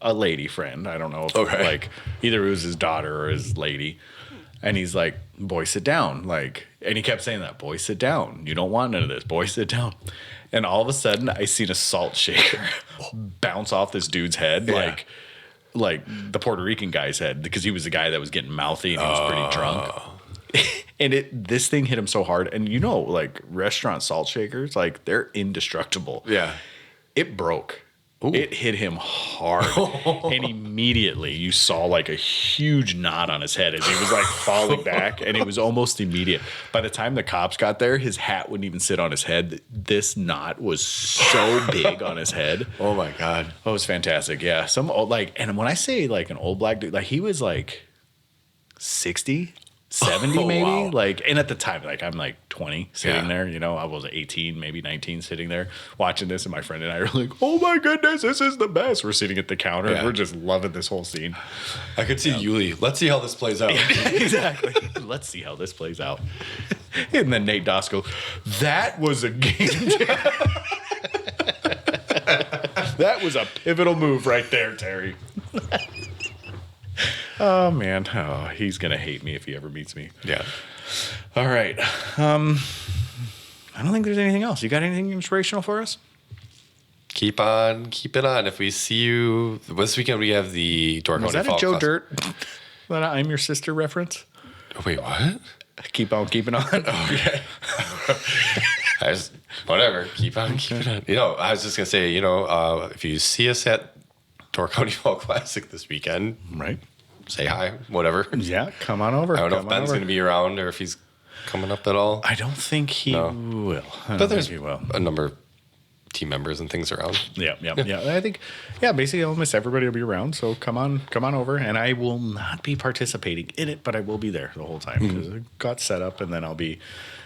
[SPEAKER 1] a lady friend. I don't know if, like, either it was his daughter or his lady. And he's like, boy, sit down. Like, and he kept saying that, boy, sit down. You don't want none of this. Boy, sit down. And all of a sudden, I seen a salt shaker bounce off this dude's head, like the Puerto Rican guy's head, because he was the guy that was getting mouthy and he was pretty drunk. And this thing hit him so hard. And you know, like restaurant salt shakers, like they're indestructible.
[SPEAKER 2] Yeah.
[SPEAKER 1] It broke.
[SPEAKER 2] Ooh.
[SPEAKER 1] It hit him hard. And immediately you saw like a huge knot on his head as he was like falling back. And it was almost immediate. By the time the cops got there, his hat wouldn't even sit on his head. This knot was so big on his head.
[SPEAKER 2] Oh my God.
[SPEAKER 1] Oh, it was fantastic. Yeah. Some old, like, and when I say like an old black dude, like he was like 60, 70 maybe.
[SPEAKER 2] Wow.
[SPEAKER 1] Like, and at the time, like I'm like 20 sitting
[SPEAKER 2] Yeah.
[SPEAKER 1] there, you know, I was 18, maybe 19 sitting there watching this. And my friend and I are like, oh my goodness, this is the best. We're sitting at the counter and
[SPEAKER 2] Yeah.
[SPEAKER 1] we're just loving this whole scene.
[SPEAKER 2] I could see Yuli. Let's see how this plays out.
[SPEAKER 1] Exactly. Let's see how this plays out. And then Nate Doss goes, that was a game changer. That was a pivotal move right there, Terry. Oh, man. Oh, he's going to hate me if he ever meets me.
[SPEAKER 2] Yeah.
[SPEAKER 1] All right. I don't think there's anything else. You got anything inspirational for us?
[SPEAKER 2] Keep it on. If we see you this weekend, we have the Dork
[SPEAKER 1] Was that a Joe Dirt? That I'm Your Sister reference?
[SPEAKER 2] Wait, what?
[SPEAKER 1] Keep on keeping on.
[SPEAKER 2] Okay. Whatever. Keep on keeping on. You know, I was just gonna say, if you see us at Door County Fall Classic this weekend,
[SPEAKER 1] Right.
[SPEAKER 2] say hi. Whatever.
[SPEAKER 1] Yeah, come on over.
[SPEAKER 2] I don't know
[SPEAKER 1] Come
[SPEAKER 2] if
[SPEAKER 1] on
[SPEAKER 2] Ben's
[SPEAKER 1] over.
[SPEAKER 2] gonna be around or if he's coming up at all.
[SPEAKER 1] I don't think he will.
[SPEAKER 2] But there's
[SPEAKER 1] he will.
[SPEAKER 2] a number of team members and things around.
[SPEAKER 1] Yeah. I think, basically almost everybody will be around. So come on over. And I will not be participating in it, but I will be there the whole time because it got set up, and then I'll be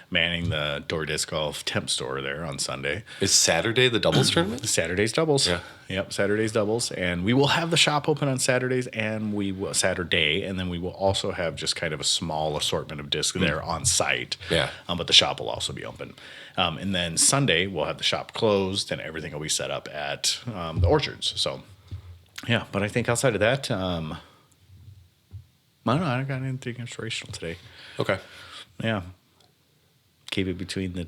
[SPEAKER 1] manning the Door Disc Golf temp store there on Sunday.
[SPEAKER 2] Is Saturday the doubles tournament?
[SPEAKER 1] Saturday's doubles.
[SPEAKER 2] Yeah.
[SPEAKER 1] Yep, Saturday's doubles. And we will have the shop open on Saturdays and Saturday. And then we will also have just kind of a small assortment of discs there on site.
[SPEAKER 2] Yeah.
[SPEAKER 1] But the shop will also be open. And then Sunday, we'll have the shop closed and everything will be set up at the orchards. So, yeah. But I think outside of that, I don't know. I don't got anything inspirational today.
[SPEAKER 2] Okay.
[SPEAKER 1] Yeah. Keep it between the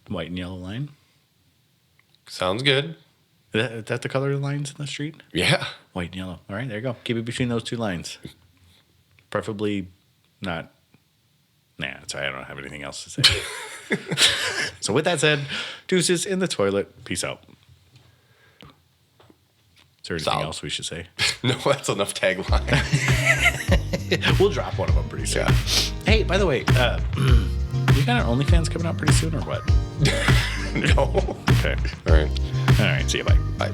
[SPEAKER 1] White and yellow line.
[SPEAKER 2] Sounds good.
[SPEAKER 1] Is that the color of the lines in the street?
[SPEAKER 2] Yeah.
[SPEAKER 1] White and yellow. All right, there you go. Keep it between those two lines. Preferably not. Nah, sorry, I don't have anything else to say. So with that said, deuces in the toilet. Peace out. Is there anything else we should say?
[SPEAKER 2] No, that's enough tagline.
[SPEAKER 1] We'll drop one of them pretty soon.
[SPEAKER 2] Yeah.
[SPEAKER 1] Hey, by the way, you got our OnlyFans coming out pretty soon or what?
[SPEAKER 2] No.
[SPEAKER 1] Okay.
[SPEAKER 2] All right.
[SPEAKER 1] All right. See you. Bye.
[SPEAKER 2] Bye.